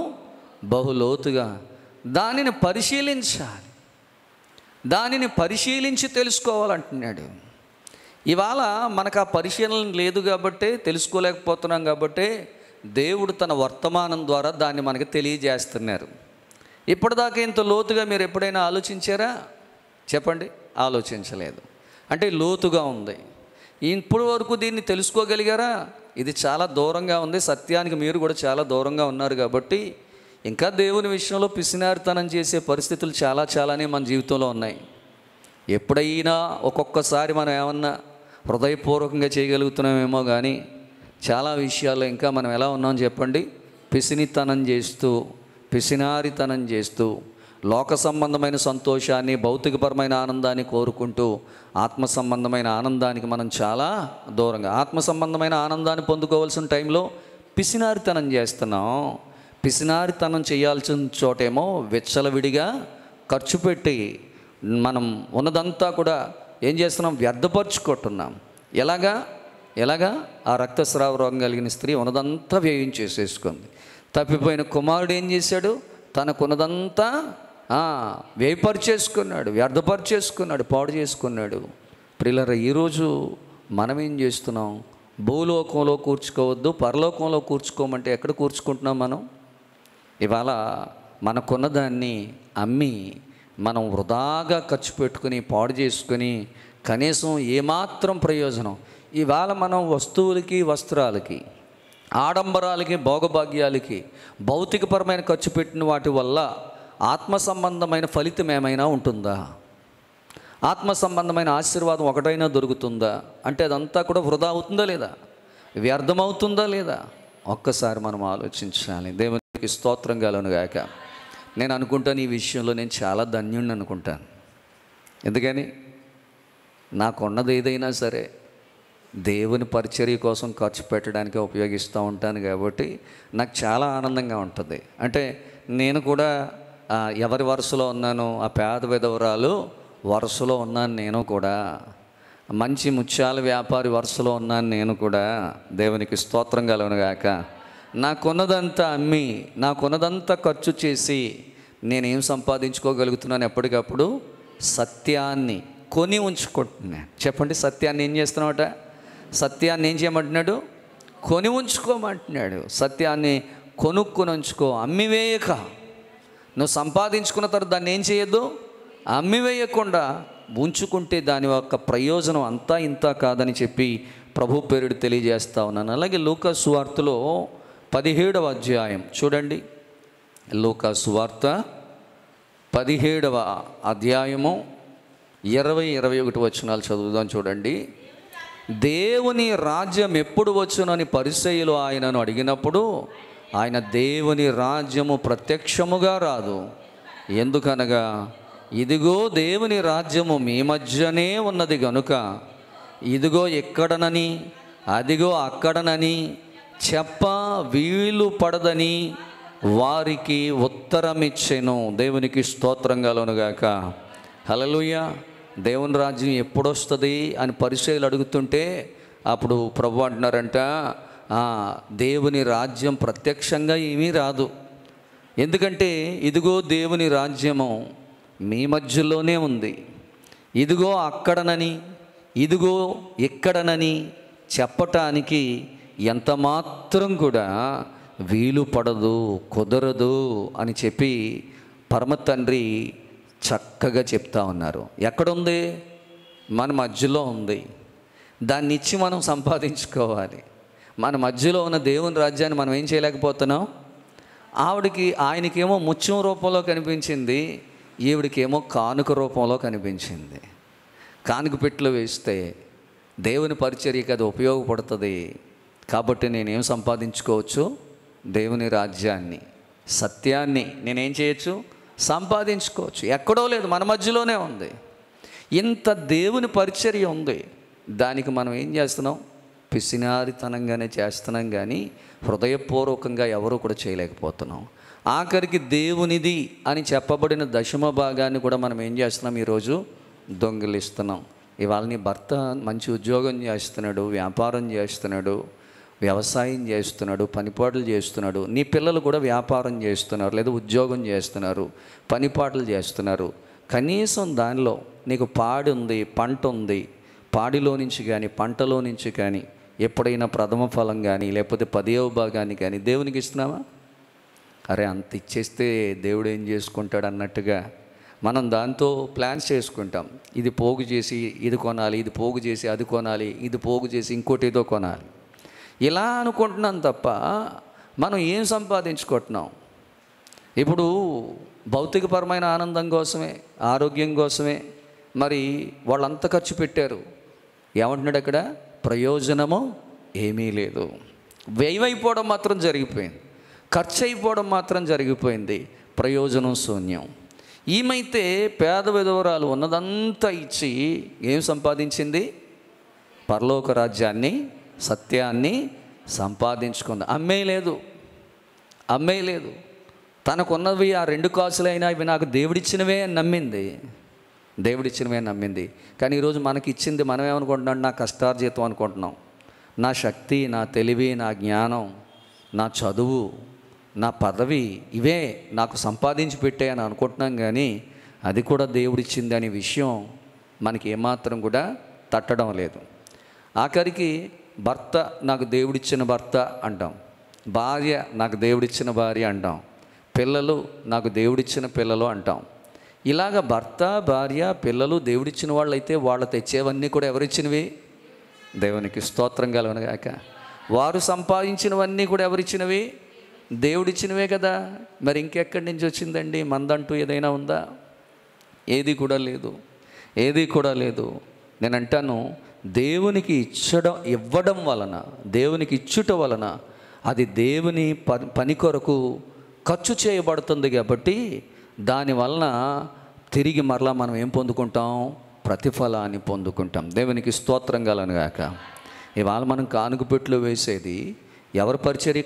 Speaker 1: బహులోతుగా. దానిని పరిశీలించాలి, దానిని పరిశీలించి తెలుసుకోవాలంటున్నాడు. ఇవాళ మనకు ఆ పరిశీలన లేదు కాబట్టే, తెలుసుకోలేకపోతున్నాం కాబట్టే దేవుడు తన వర్తమానం ద్వారా దాన్ని మనకి తెలియజేస్తున్నారు. ఇప్పటిదాకా ఇంత లోతుగా మీరు ఎప్పుడైనా ఆలోచించారా? చెప్పండి, ఆలోచించలేదు. అంటే లోతుగా ఉంది. ఇప్పుడు వరకు దీన్ని తెలుసుకోగలిగారా? ఇది చాలా దూరంగా ఉంది. సత్యానికి మీరు కూడా చాలా దూరంగా ఉన్నారు కాబట్టి ఇంకా దేవుని విషయంలో పిసినారితనం చేసే పరిస్థితులు చాలానే మన జీవితంలో ఉన్నాయి. ఎప్పుడైనా ఒక్కొక్కసారి మనం ఏమన్నా హృదయపూర్వకంగా చేయగలుగుతున్నామేమో, కానీ చాలా విషయాల్లో ఇంకా మనం ఎలా ఉన్నాం చెప్పండి? పిసినారితనం చేస్తూ లోక సంబంధమైన సంతోషాన్ని, భౌతికపరమైన ఆనందాన్ని కోరుకుంటూ ఆత్మ సంబంధమైన ఆనందానికి మనం చాలా దూరంగా. ఆత్మ సంబంధమైన ఆనందాన్ని పొందుకోవాల్సిన టైంలో పిసినారితనం చేస్తున్నాం. పిసినారితనం చేయాల్సిన చోటేమో విచ్చలవిడిగా ఖర్చు పెట్టి మనం ఉన్నదంతా కూడా ఏం చేస్తున్నాం? వ్యర్థపరుచుకుంటున్నాం. ఎలాగా? ఆ రక్తస్రావ రోగం కలిగిన స్త్రీ ఉన్నదంతా వ్యయం చేసేసుకుంది. తప్పిపోయిన కుమారుడు ఏం చేశాడు? తనకున్నదంతా వ్యయపరిచేసుకున్నాడు, వ్యర్థపరిచేసుకున్నాడు, పాడు చేసుకున్నాడు. ప్రియులారా, ఈరోజు మనం ఏం చేస్తున్నాం? భూలోకంలో కూర్చుకోవద్దు, పరలోకంలో కూర్చుకోమంటే ఎక్కడ కూర్చుకుంటున్నాం మనం? ఇవాళ మనకున్నదాన్ని అమ్మి మనం వృధాగా ఖర్చు పెట్టుకుని పాడు చేసుకుని కనీసం ఏమాత్రం ప్రయోజనం? ఇవాళ మనం వస్తువులకి, వస్త్రాలకి, ఆడంబరాలకి, భోగభాగ్యాలకి, భౌతికపరమైన ఖర్చు పెట్టిన వాటి వల్ల ఆత్మ సంబంధమైన ఫలితం ఏమైనా ఉంటుందా? ఆత్మ సంబంధమైన ఆశీర్వాదం ఒకటైనా దొరుకుతుందా? అంటే అదంతా కూడా వృధా అవుతుందా లేదా? వ్యర్థమవుతుందా లేదా? ఒక్కసారి మనం ఆలోచించాలి. దేవునికి స్తోత్రం కలుగునుగాక. నేను అనుకుంటాను, ఈ విషయంలో నేను చాలా ధన్యుణ్ణి అనుకుంటాను. ఎందుకని? నాకున్నది ఏదైనా సరే దేవుని పరిచర్య కోసం ఖర్చు పెట్టడానికి ఉపయోగిస్తూ ఉంటాను కాబట్టి నాకు చాలా ఆనందంగా ఉంటుంది. అంటే నేను కూడా ఎవరి వరుసలో ఉన్నాను? ఆ పేద విధవరాలు వరుసలో ఉన్నాను నేను కూడా. మంచి ముత్యాల వ్యాపారి వరుసలో ఉన్నాను నేను కూడా. దేవునికి స్తోత్రం కలుగునుగాక. నాకున్నదంతా అమ్మి, నాకున్నదంతా ఖర్చు చేసి నేనేం సంపాదించుకోగలుగుతున్నాను? ఎప్పటికప్పుడు సత్యాన్ని కొని ఉంచుకుంటున్నాను. చెప్పండి, సత్యాన్ని ఏం చేస్తున్నావుట? సత్యాన్ని ఏం చేయమంటున్నాడు? కొని ఉంచుకోమంటున్నాడు. సత్యాన్ని కొనుక్కొని ఉంచుకో, అమ్మివేయక. నువ్వు సంపాదించుకున్న తర్వాత దాన్ని ఏం చేయొద్దు, అమ్మివేయకుండా ఉంచుకుంటే దాని యొక్క ప్రయోజనం అంతా ఇంత కాదని చెప్పి ప్రభు పేరుడు తెలియజేస్తా ఉన్నాను. అలాగే లూకా సువార్తలో 17వ అధ్యాయం చూడండి. లూకా సువార్త 17వ అధ్యాయము 20-21 వచనాలు చదువుదాం. చూడండి. దేవుని రాజ్యం ఎప్పుడు వచ్చునని పరిసయ్యులు ఆయనను అడిగినప్పుడు ఆయన, దేవుని రాజ్యము ప్రత్యక్షముగా రాదు, ఎందుకనగా ఇదిగో దేవుని రాజ్యము మీ మధ్యనే ఉన్నది గనుక ఇదిగో ఎక్కడనని అదిగో అక్కడనని చెప్ప వీలు పడదని వారికి ఉత్తరమిచ్చెను. దేవునికి స్తోత్రం కలుగునుగాక. హల్లెలూయా. దేవుని రాజ్యం ఎప్పుడు వస్తుంది అని పరిచయాలు అడుగుతుంటే అప్పుడు ప్రభు అంటున్నారంట, దేవుని రాజ్యం ప్రత్యక్షంగా ఏమీ రాదు, ఎందుకంటే ఇదిగో దేవుని రాజ్యము మీ మధ్యలోనే ఉంది, ఇదిగో అక్కడనని ఇదిగో ఎక్కడనని చెప్పటానికి ఎంత మాత్రం కూడా వీలు పడదు, కుదరదు అని చెప్పి పరమ తండ్రి చక్కగా చెప్తా ఉన్నారు. ఎక్కడుంది? మన మధ్యలో ఉంది. దాన్ని ఇచ్చి మనం సంపాదించుకోవాలి. మన మధ్యలో ఉన్న దేవుని రాజ్యాన్ని మనం ఏం చేయలేకపోతున్నాం. ఆయనకేమో ముత్యం రూపంలో కనిపించింది, ఈవిడికేమో కానుక రూపంలో కనిపించింది. కానుక పెట్టెలో వేస్తే దేవుని పరిచర్యకి అది ఉపయోగపడుతుంది. కాబట్టి నేనేం సంపాదించుకోవచ్చు? దేవుని రాజ్యాన్ని, సత్యాన్ని నేనేం చేయొచ్చు? సంపాదించుకోవచ్చు. ఎక్కడో లేదు, మన మధ్యలోనే ఉంది. ఇంత దేవుని పరిచర్య ఉంది, దానికి మనం ఏం చేస్తున్నాం? పిసినారితనంగానే చేస్తున్నాం, కానీ హృదయపూర్వకంగా ఎవరూ కూడా చేయలేకపోతున్నాం. ఆఖరికి దేవునిది అని చెప్పబడిన దశమ భాగాన్ని కూడా మనం ఏం చేస్తున్నాం? ఈరోజు దొంగిలిస్తున్నాం. ఇవాళ నీ భర్త మంచి ఉద్యోగం చేస్తున్నాడు, వ్యాపారం చేస్తున్నాడు, వ్యవసాయం చేస్తున్నాడు, పనిపాట్లు చేస్తున్నాడు. నీ పిల్లలు కూడా వ్యాపారం చేస్తున్నారు, లేదా ఉద్యోగం చేస్తున్నారు, పనిపాట్లు చేస్తున్నారు. కనీసం దానిలో నీకు పాడి ఉంది, పంట ఉంది, పాడిలో నుంచి కానీ పంటలో నుంచి కానీ ఎప్పుడైనా ప్రథమ ఫలం కానీ లేకపోతే 10వ భాగాన్ని కానీ దేవునికి ఇస్తున్నావా? అరే అంత ఇచ్చేస్తే దేవుడు ఏం చేసుకుంటాడు అన్నట్టుగా మనం దాంతో ప్లాన్స్ చేసుకుంటాం. ఇది పోగు చేసి ఇది కొనాలి, ఇది పోగు చేసి అది కొనాలి, ఇది పోగు చేసి ఇంకోటి ఏదో కొనాలి, ఇలా అనుకుంటున్నాం తప్ప మనం ఏం సంపాదించుకుంటున్నాం? ఇప్పుడు భౌతికపరమైన ఆనందం కోసమే, ఆరోగ్యం కోసమే మరి వాళ్ళంతా ఖర్చు పెట్టారు. ఏమంటున్నాడు అక్కడ? ప్రయోజనము ఏమీ లేదు. వ్యయమైపోవడం మాత్రం జరిగిపోయింది, ఖర్చు అయిపోవడం మాత్రం జరిగిపోయింది, ప్రయోజనం శూన్యం. ఈమైతే పేద విధవరాలు ఉన్నదంతా ఇచ్చి ఏం సంపాదించింది? పరలోక రాజ్యాన్ని, సత్యాన్ని సంపాదించుకుంది. అమ్మేయలేదు. తనకున్నవి ఆ 2 కాసులైనా ఇవి నాకు దేవుడిచ్చినవే అని నమ్మింది. కానీ ఈరోజు మనకి ఇచ్చింది మనం ఏమనుకుంటున్నాం? నా కష్టార్జితం అనుకుంటున్నాం. నా శక్తి, నా తెలివి, నా జ్ఞానం, నా చదువు, నా పదవి, ఇవే నాకు సంపాదించి పెట్టాయని అనుకుంటున్నాం. కానీ అది కూడా దేవుడిచ్చింది అనే విషయం మనకి ఏమాత్రం కూడా తట్టడం లేదు. ఆఖరికి భర్త నాకు దేవుడిచ్చిన భర్త అంటాం, భార్య నాకు దేవుడిచ్చిన భార్య అంటాం, పిల్లలు నాకు దేవుడిచ్చిన పిల్లలు అంటాం. ఇలాగ భర్త, భార్య, పిల్లలు దేవుడిచ్చిన వాళ్ళు అయితే వాళ్ళు తెచ్చేవన్నీ కూడా ఎవరిచ్చినవి? దేవునికి స్తోత్రం కలుగునుగాక. వారు సంపాదించినవన్నీ కూడా ఎవరిచ్చినవి? దేవుడిచ్చినవే కదా. మరి ఇంకెక్కడి నుంచి వచ్చిందండి? మందంటూ ఏదైనా ఉందా? ఏది కూడా లేదు. నేను అంటాను, దేవునికి ఇవ్వడం వలన, దేవునికి ఇచ్చుట వలన అది దేవుని పని కొరకు ఖర్చు చేయబడుతుంది. కాబట్టి దానివలన తిరిగి మరలా మనం ఏం పొందుకుంటాం? ప్రతిఫలాన్ని పొందుకుంటాం. దేవునికి స్తోత్రం కలుగునుగాక. ఇవాళ మనం కానుక పెట్టెలో వేసేది ఎవరి పరిచర్య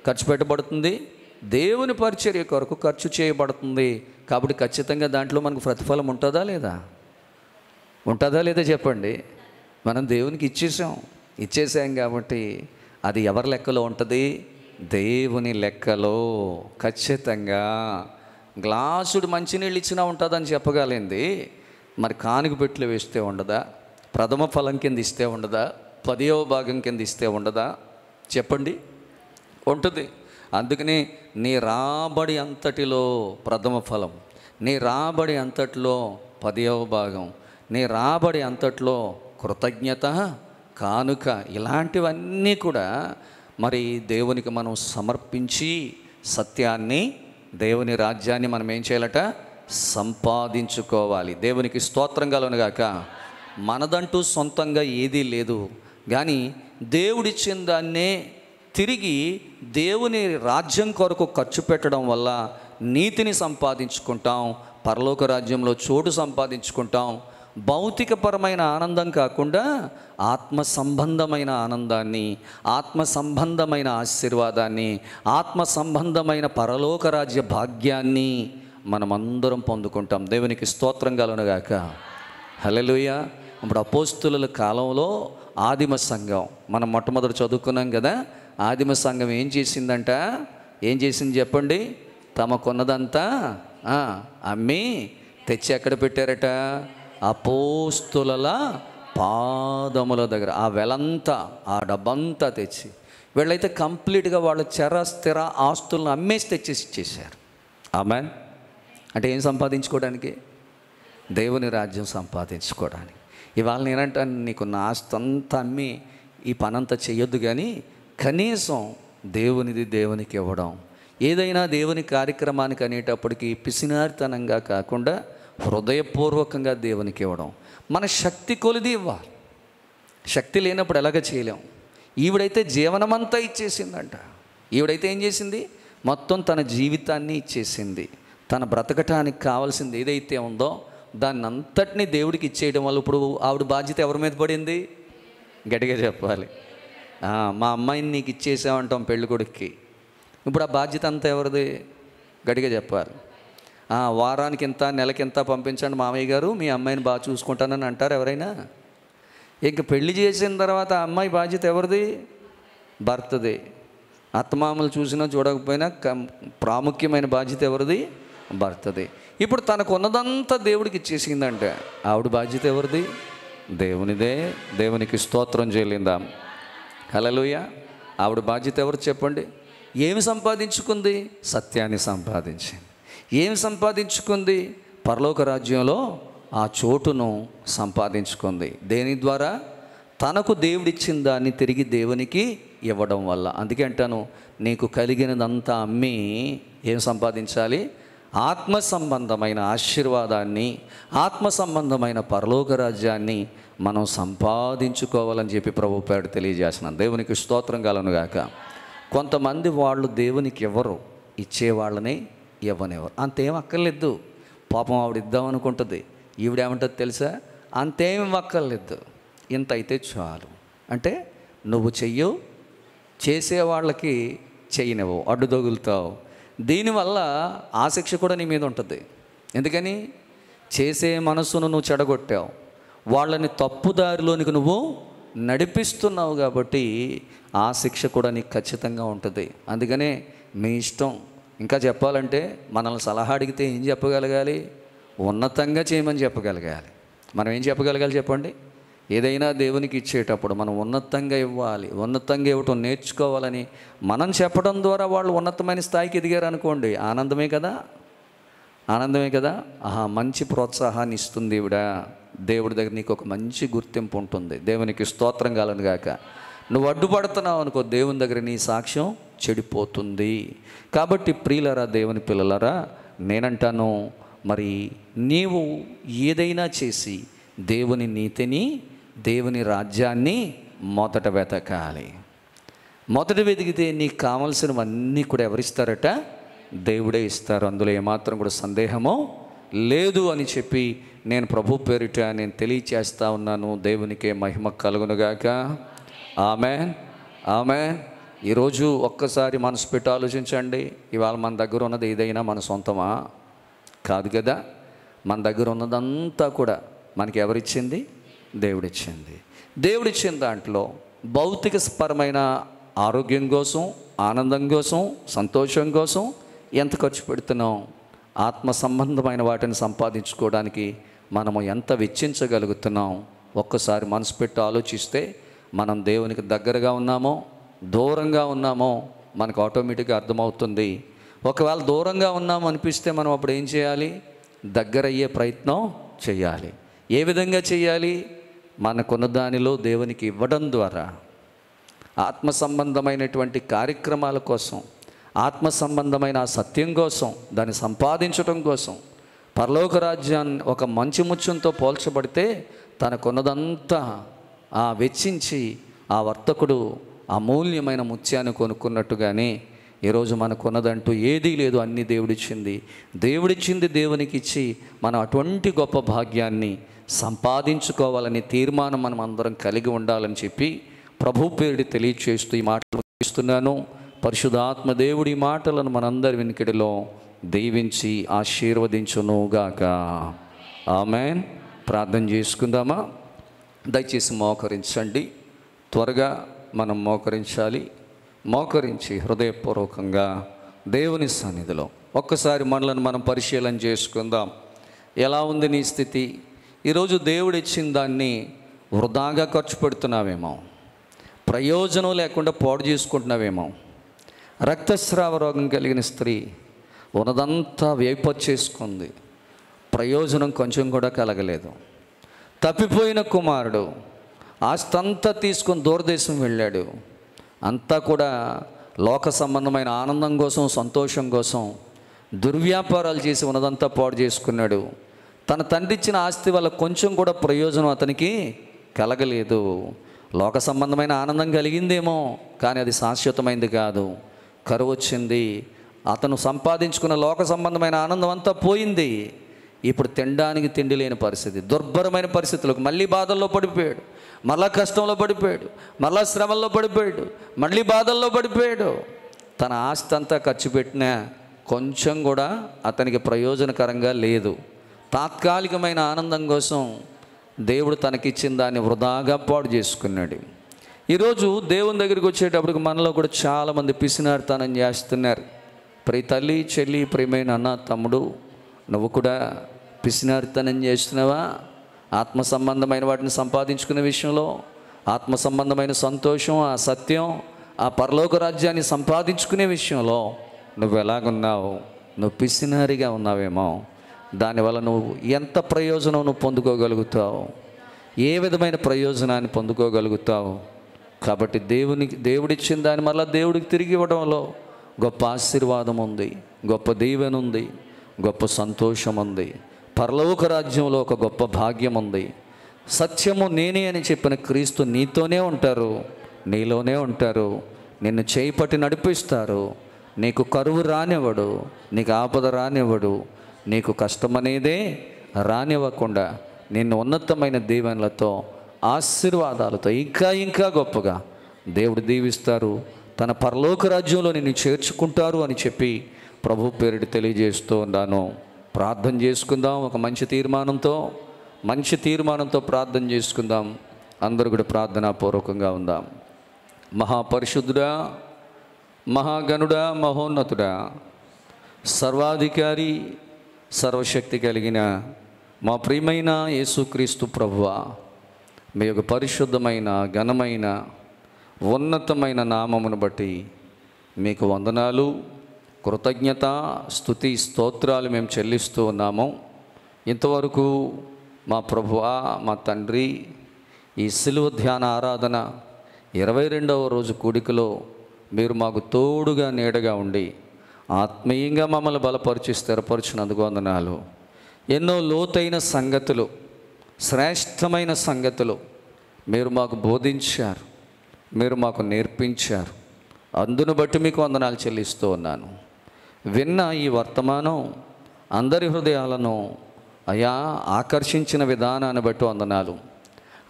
Speaker 1: ఖర్చు పెట్టబడుతుంది? దేవుని పరిచర్య కొరకు ఖర్చు చేయబడుతుంది. కాబట్టి ఖచ్చితంగా దాంట్లో మనకు ప్రతిఫలం ఉంటుందా లేదా చెప్పండి. మనం దేవునికి ఇచ్చేసాం కాబట్టి అది ఎవరి లెక్కలో ఉంటుంది? దేవుని లెక్కలో. ఖచ్చితంగా గ్లాసుడు మంచినీళ్ళు ఇచ్చినా ఉంటుందని చెప్పగలిగింది, మరి కానుక పెట్లు వేస్తే ఉండదా? ప్రథమ ఫలం కింద ఇస్తే ఉండదా? 10వ భాగం కింద ఇస్తే ఉండదా? చెప్పండి, ఉంటుంది. అందుకని నీ రాబడి అంతటిలో ప్రథమ ఫలం, నీ రాబడి అంతటిలో 10వ భాగం, నీ రాబడి అంతటిలో కృతజ్ఞత కానుక, ఇలాంటివన్నీ కూడా మరి దేవునికి మనం సమర్పించి సత్యాన్ని, దేవుని రాజ్యాన్ని మనం ఏం చేయాలట? సంపాదించుకోవాలి. దేవునికి స్తోత్రం కలుగునుగాక. మనదంటూ సొంతంగా ఏదీ లేదు, కానీ దేవుడిచ్చిన దాన్నే తిరిగి దేవుని రాజ్యం కొరకు ఖర్చు పెట్టడం వల్ల నీతిని సంపాదించుకుంటాం, పరలోక రాజ్యంలో చోటు సంపాదించుకుంటాం. భౌతికపరమైన ఆనందం కాకుండా ఆత్మ సంబంధమైన ఆనందాన్ని, ఆత్మ సంబంధమైన ఆశీర్వాదాన్ని, ఆత్మ సంబంధమైన పరలోక రాజ్య భాగ్యాన్ని మనమందరం పొందుకుంటాం. దేవునికి స్తోత్రం కలుగునుగాక. హల్లెలూయా. ఇప్పుడు అపోస్తుల కాలంలో ఆదిమ సంఘం మనం మొట్టమొదటి చదువుకున్నాం కదా. ఆదిమ సంఘం ఏం చేసిందంట? ఏం చేసింది చెప్పండి? తమకున్నదంతా అమ్మి తెచ్చి ఎక్కడ పెట్టారట? అపోస్తుల పాదముల దగ్గర. ఆ వెలంతా, ఆ డబ్బంతా తెచ్చి, వీళ్ళైతే కంప్లీట్గా వాళ్ళ చర స్థిర ఆస్తులను అమ్మేసి తెచ్చేసి ఇచ్చేసారు. ఆమేన్. అంటే ఏం సంపాదించుకోవడానికి? దేవుని రాజ్యం సంపాదించుకోవడానికి. ఇవాళ నేనంటాను, నీకున్న ఆస్తి అంతా అమ్మి ఈ పనంతా చెయ్యొద్దు, కానీ కనీసం దేవునిది దేవునికి ఇవ్వడం, ఏదైనా దేవుని కార్యక్రమానికి అనేటప్పటికీ పిసినారితనంగా కాకుండా హృదయపూర్వకంగా దేవునికి ఇవ్వడం. మన శక్తి కొలిది ఇవ్వాలి. శక్తి లేనప్పుడు ఎలాగ చేయలేం. ఈవిడైతే జీవనమంతా ఇచ్చేసిందంట. ఈవిడైతే ఏం చేసింది? మొత్తం తన జీవితాన్ని ఇచ్చేసింది. తన బ్రతకటానికి కావాల్సింది ఏదైతే ఉందో దాన్ని అంతటినీ దేవుడికి ఇచ్చేయడం వల్ల ఇప్పుడు ఆవిడ బాధ్యత ఎవరి మీద పడింది? గట్టిగా చెప్పాలి. మా అమ్మాయిని నీకు ఇచ్చేసామంటాం పెళ్ళి కొడుక్కి. ఇప్పుడు ఆ బాధ్యత అంతా ఎవరిది? గట్టిగా చెప్పాలి. వారానికి ఇంత, నెలకి ఇంత పంపించండి మామయ్య గారు, మీ అమ్మాయిని బాగా చూసుకుంటానని అంటారు ఎవరైనా? ఇంక పెళ్లి చేసిన తర్వాత ఆ అమ్మాయి బాధ్యత ఎవరిది? భర్తది. అత్తమామలు చూసినా చూడకపోయినా ప్రాముఖ్యమైన బాధ్యత ఎవరిది? భర్తది. ఇప్పుడు తనకు ఉన్నదంతా దేవుడికి ఇచ్చేసిందంటే ఆవిడ బాధ్యత ఎవరిది? దేవునిదే. దేవునికి స్తోత్రం చేయలేందాం. హల్లెలూయా. ఆవిడ బాధ్యత ఎవరు చెప్పండి? ఏమి సంపాదించుకుంది? సత్యాన్ని సంపాదించింది. ఏమి సంపాదించుకుంది? పరలోక రాజ్యంలో ఆ చోటును సంపాదించుకుంది. దేని ద్వారా? తనకు దేవుడిచ్చిన దాన్ని తిరిగి దేవునికి ఇవ్వడం వల్ల. అందుకే అంటాను, నీకు కలిగినదంతా అమ్మి ఏం సంపాదించాలి? ఆత్మ సంబంధమైన ఆశీర్వాదాన్ని, ఆత్మ సంబంధమైన పరలోక రాజ్యాన్ని మనం సంపాదించుకోవాలని చెప్పి ప్రభు పేరు తెలియజేస్తున్నాను. దేవునికి స్తోత్రం కలుగునుగాక. కొంతమంది వాళ్ళు దేవునికి ఇవ్వరు, ఇచ్చేవాళ్ళని ఇవ్వనివ్వరు. అంతేం అక్కర్లేదు. పాపం ఆవిడ ఇద్దామనుకుంటుంది, ఈవిడేమంటుంది తెలుసా? అంతేం అక్కర్లేదు, ఇంత అయితే చాలు. అంటే నువ్వు చెయ్యవు, చేసేవాళ్ళకి చెయ్యనివ్వవు, అడ్డు తగులుతావు. దీనివల్ల ఆ శిక్ష కూడా నీ మీద ఉంటుంది. ఎందుకని? చేసే మనసును నువ్వు చెడగొట్టావు, వాళ్ళని తప్పుదారిలోనికి నువ్వు నడిపిస్తున్నావు, కాబట్టి ఆ శిక్ష కూడా నీకు ఖచ్చితంగా ఉంటుంది. అందుకనే మీ ఇష్టం. ఇంకా చెప్పాలంటే మనల్ని సలహా అడిగితే ఏం చెప్పగలగాలి? ఉన్నతంగా చేయమని చెప్పగలగాలి. మనం ఏం చెప్పగలగాలి చెప్పండి? ఏదైనా దేవునికి ఇచ్చేటప్పుడు మనం ఉన్నతంగా ఇవ్వాలి, ఉన్నతంగా ఇవ్వటం నేర్చుకోవాలని మనం చెప్పడం ద్వారా వాళ్ళు ఉన్నతమైన స్థాయికి ఎదిగారు అనుకోండి, ఆనందమే కదా, ఆనందమే కదా. మంచి ప్రోత్సాహాన్ని ఇస్తుంది ఈవిడ. దేవుడి దగ్గర నీకు ఒక మంచి గుర్తింపు ఉంటుంది. దేవునికి స్తోత్రం కలుగునుగాక. నువ్వు అడ్డుపడుతున్నావు అనుకో, దేవుని దగ్గర నీ సాక్ష్యం చెడిపోతుంది. కాబట్టి ప్రియులరా, దేవుని పిల్లలరా, నేనంటాను, మరి నీవు ఏదైనా చేసి దేవుని నీతిని, దేవుని రాజ్యాన్ని మొదట వెతకాలి. మొదట వెతికితే నీకు కావలసినవన్నీ కూడా ఎవరిస్తారట? దేవుడే ఇస్తారు. అందులో ఏమాత్రం కూడా సందేహమో లేదు అని చెప్పి నేను ప్రభు పేరిట నేను తెలియచేస్తా ఉన్నాను. దేవునికే మహిమ కలుగునుగాక. ఆమేన్, ఆమేన్. ఈరోజు ఒక్కసారి మనసు పెట్టి ఆలోచించండి. ఇవాళ మన దగ్గర ఉన్నది ఏదైనా మన సొంతమా? కాదు కదా. మన దగ్గర ఉన్నదంతా కూడా మనకి ఎవరిచ్చింది? దేవుడిచ్చింది. దేవుడిచ్చిన దాంట్లో భౌతిక పరమైన ఆరోగ్యం కోసం, ఆనందం కోసం, సంతోషం కోసం ఎంత ఖర్చు పెడుతున్నాం? ఆత్మ సంబంధమైన వాటిని సంపాదించుకోవడానికి మనము ఎంత వెచ్చించగలుగుతున్నాం ఒక్కసారి మనసు పెట్టి ఆలోచిస్తే మనం దేవునికి దగ్గరగా ఉన్నామో దూరంగా ఉన్నామో మనకు ఆటోమేటిక్గా అర్థమవుతుంది. ఒకవేళ దూరంగా ఉన్నాము అనిపిస్తే మనం అప్పుడు ఏం చేయాలి? దగ్గర అయ్యే ప్రయత్నం చేయాలి. ఏ విధంగా చేయాలి? మనకున్న దానిలో దేవునికి ఇవ్వడం ద్వారా, ఆత్మ సంబంధమైనటువంటి కార్యక్రమాల కోసం, ఆత్మ సంబంధమైన ఆ సత్యం కోసం, దాన్ని సంపాదించడం కోసం. పరలోక రాజ్యాన్ని ఒక మంచి ముత్యంతో పోల్చబడితే తనకున్నదంతా వెచ్చించి ఆ వర్తకుడు అమూల్యమైన ముత్యాన్ని కొనుక్కున్నట్టుగానే ఈరోజు మనకున్నదంటూ ఏదీ లేదు, అన్నీ దేవుడిచ్చింది దేవునికి ఇచ్చి మనం అటువంటి గొప్ప భాగ్యాన్ని సంపాదించుకోవాలని తీర్మానం మనం అందరం కలిగి ఉండాలని చెప్పి ప్రభు పేరుడి తెలియచేస్తూ ఈ మాటలు ఇస్తున్నాను. పరిశుద్ధాత్మ దేవుడి మాటలను మనందరి వెనుకడిలో దీవించి ఆశీర్వదించునుగాక. ఆమేన్. ప్రార్థన చేసుకుందామా? దయచేసి మోకరించండి. త్వరగా మనం మోకరించాలి. మోకరించి హృదయపూర్వకంగా దేవుని సన్నిధిలో ఒక్కసారి మనలను మనం పరిశీలన చేసుకుందాం. ఎలా ఉంది నీ స్థితి? ఈరోజు దేవుడు ఇచ్చిన దాన్ని వృధాగా ఖర్చు పెడుతున్నావేమో, ప్రయోజనం లేకుండా పాడు చేసుకుంటున్నావేమో. రక్తస్రావ రోగం కలిగిన స్త్రీ ఉన్నదంతా వేపొచ్చేసుకుంది, ప్రయోజనం కొంచెం కూడా కలగలేదు. తప్పిపోయిన కుమారుడు ఆస్తంతా తీసుకొని దూరదేశం వెళ్ళాడు. అంతా కూడా లోక సంబంధమైన ఆనందం కోసం, సంతోషం కోసం దుర్వ్యాపారాలు చేసి ఉన్నదంతా పాడు చేసుకున్నాడు. తన తండ్రి ఇచ్చిన ఆస్తి వల్ల కొంచెం కూడా ప్రయోజనం అతనికి కలగలేదు. లోక సంబంధమైన ఆనందం కలిగిందేమో, కానీ అది శాశ్వతమైంది కాదు. కరువు వచ్చింది. అతను సంపాదించుకున్న లోక సంబంధమైన ఆనందం అంతా పోయింది. ఇప్పుడు తినడానికి తిండి లేని పరిస్థితి, దుర్భరమైన పరిస్థితులకు మళ్ళీ బాధల్లో పడిపోయాడు, మళ్ళా కష్టంలో పడిపోయాడు, మళ్ళా శ్రమల్లో పడిపోయాడు, మళ్ళీ బాధల్లో పడిపోయాడు. తన ఆస్తి అంతా ఖర్చు పెట్టినా కొంచెం కూడా అతనికి ప్రయోజనకరంగా లేదు. తాత్కాలికమైన ఆనందం కోసం దేవుడు తనకిచ్చిన దాన్ని వృధాగా పాడు చేసుకున్నాడు. ఈరోజు దేవుని దగ్గరికి వచ్చేటప్పటికి మనలో కూడా చాలామంది పిసినారితనం చేస్తున్నారు. ప్రియ తల్లి, చెల్లి, ప్రియమైన అన్న, తమ్ముడు, నువ్వు కూడా పిసినారితనం చేస్తున్నావా? ఆత్మ సంబంధమైన వాటిని సంపాదించుకునే విషయంలో, ఆత్మ సంబంధమైన సంతోషం, ఆ సత్యం, ఆ పరలోక రాజ్యాన్ని సంపాదించుకునే విషయంలో నువ్వు ఎలాగున్నావు? నువ్వు పిసినారిగా ఉన్నావేమో. దానివల్ల నువ్వు ఎంత ప్రయోజనం నువ్వు పొందుకోగలుగుతావు? ఏ విధమైన ప్రయోజనాన్ని పొందుకోగలుగుతావు? కాబట్టి దేవుడిచ్చిన దాన్ని మళ్ళీ దేవుడికి తిరిగి ఇవ్వడంలో గొప్ప ఆశీర్వాదం ఉంది, గొప్ప దీవెన ఉంది, గొప్ప సంతోషం ఉంది. పరలోక రాజ్యంలో ఒక గొప్ప భాగ్యం ఉంది. సత్యము నేనే అని చెప్పిన క్రీస్తు నీతోనే ఉంటారు, నీలోనే ఉంటారు. నిన్ను చేయిపట్టి నడిపిస్తారు. నీకు కరువు రానివ్వడు, నీకు ఆపద రానివ్వడు, నీకు కష్టమనేదే రానివ్వకుండా నిన్ను ఉన్నతమైన దీవెనలతో, ఆశీర్వాదాలతో ఇంకా ఇంకా గొప్పగా దేవుడు దీవిస్తారు. తన పరలోక రాజ్యంలో నిన్ను చేర్చుకుంటారు అని చెప్పి ప్రభు పేరుడి తెలియజేస్తూ ఉన్నాను. ప్రార్థన చేసుకుందాం. ఒక మంచి తీర్మానంతో ప్రార్థన చేసుకుందాం. అందరూ కూడా ప్రార్థనాపూర్వకంగా ఉందాం. మహాపరిశుద్ధుడా, మహాగణుడా, మహోన్నతుడా, సర్వాధికారి, సర్వశక్తి కలిగిన మా ప్రియమైన యేసుక్రీస్తు ప్రభువా, మీ యొక్క పరిశుద్ధమైన, ఘనమైన, ఉన్నతమైన నామమును బట్టి మీకు వందనాలు, కృతజ్ఞత, స్తుతి, స్తోత్రాలు మేము చెల్లిస్తూ ఉన్నాము. ఇంతవరకు మా ప్రభువా, మా తండ్రి, ఈ సిలువ ధ్యాన ఆరాధన 22వ రోజు కూడికలో మీరు మాకు తోడుగా, నీడగా ఉండి ఆత్మీయంగా మమ్మల్ని బలపరిచి స్థిరపరిచినందుకు వందనాలు. ఎన్నో లోతైన సంగతులు, శ్రేష్టమైన సంగతులు మీరు మాకు బోధించారు, మీరు మాకు నేర్పించారు. అందును బట్టి మీకు వందనాలు చెల్లిస్తూ ఉన్నాను. విన్న ఈ వర్తమానం అందరి హృదయాలను అయా ఆకర్షించిన విధానాన్ని బట్టి వందనాలు.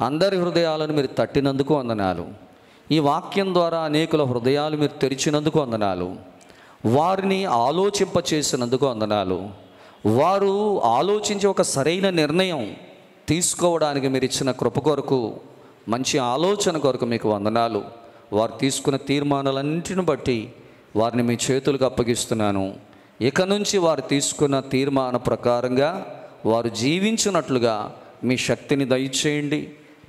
Speaker 1: అందరి హృదయాలను మీరు తట్టినందుకు వందనాలు. ఈ వాక్యం ద్వారా అనేకుల హృదయాలు మీరు తెరిచినందుకు వందనాలు. వారిని ఆలోచింపచేసినందుకు వందనాలు. వారు ఆలోచించి ఒక సరైన నిర్ణయం తీసుకోవడానికి మీరు ఇచ్చిన కృప కొరకు, మంచి ఆలోచన కొరకు మీకు వందనాలు. వారు తీసుకున్న తీర్మానాలన్నింటిని బట్టి వారిని మీ చేతులకు అప్పగిస్తున్నాను. ఇక నుంచి వారు తీసుకున్న తీర్మాన ప్రకారంగా వారు జీవించినట్లుగా మీ శక్తిని దయచేయండి,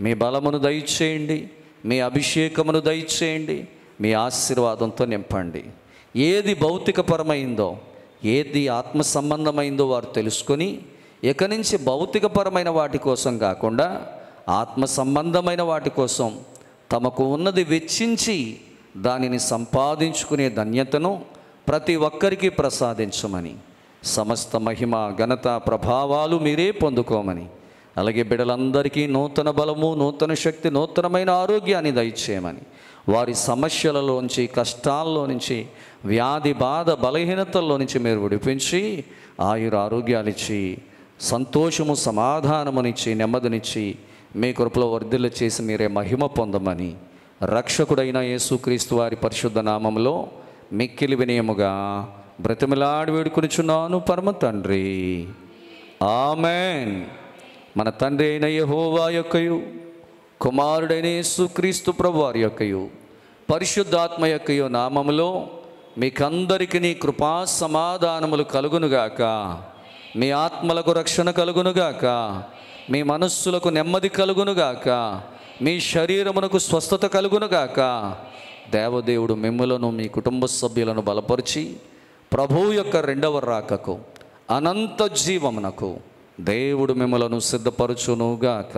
Speaker 1: మీ బలమును దయచేయండి, మీ అభిషేకమును దయచేయండి, మీ ఆశీర్వాదంతో నింపండి. ఏది భౌతికపరమైందో, ఏది ఆత్మ సంబంధమైందో వారు తెలుసుకొని ఇక నుంచి భౌతికపరమైన వాటి కోసం కాకుండా ఆత్మ సంబంధమైన వాటి కోసం తమకు ఉన్నది వెచ్చించి దానిని సంపాదించుకునే ధన్యతను ప్రతి ఒక్కరికి ప్రసాదించమని, సమస్త మహిమ ఘనత ప్రభావాలు మీరే పొందుకోమని, అలాగే బిడ్డలందరికీ నూతన బలము, నూతన శక్తి, నూతనమైన ఆరోగ్యాన్ని దయచేయమని, వారి సమస్యలలోంచి, కష్టాల్లో నుంచి, వ్యాధి బాధ బలహీనతల్లో నుంచి మీరు విడిపించి ఆయుర ఆరోగ్యాలు ఇచ్చి, సంతోషము సమాధానమునిచ్చి, నెమ్మదినిచ్చి మీ కృపలో వర్ధిల్ల చేసి మీరే మహిమ పొందమని రక్షకుడైన యేసుక్రీస్తు వారి పరిశుద్ధ నామములో మిక్కిలి వినయముగా బ్రతిమలాడి వేడుకొనుచున్నాను పరమ తండ్రి. ఆమెన్. మన తండ్రి అయిన యెహోవా యొక్కయు, కుమారుడైన యేసుక్రీస్తు ప్రభువారి యొక్కయు, పరిశుద్ధాత్మ యొక్కయు నామములో మీకందరికీ కృపా సమాధానములు కలుగునుగాక. మీ ఆత్మలకు రక్షణ కలుగునుగాక, మీ మనస్సులకు నెమ్మది కలుగునుగాక, మీ శరీరమునకు స్వస్థత కలుగునుగాక. దేవదేవుడు మిమ్ములను, మీ కుటుంబ సభ్యులను బలపరిచి ప్రభువు యొక్క రెండవ రాకకు, అనంత జీవమునకు దేవుడు మిమ్ములను సిద్ధపరచునుగాక.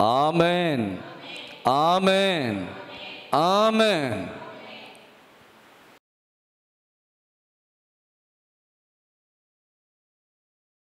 Speaker 1: Amen, amen, amen.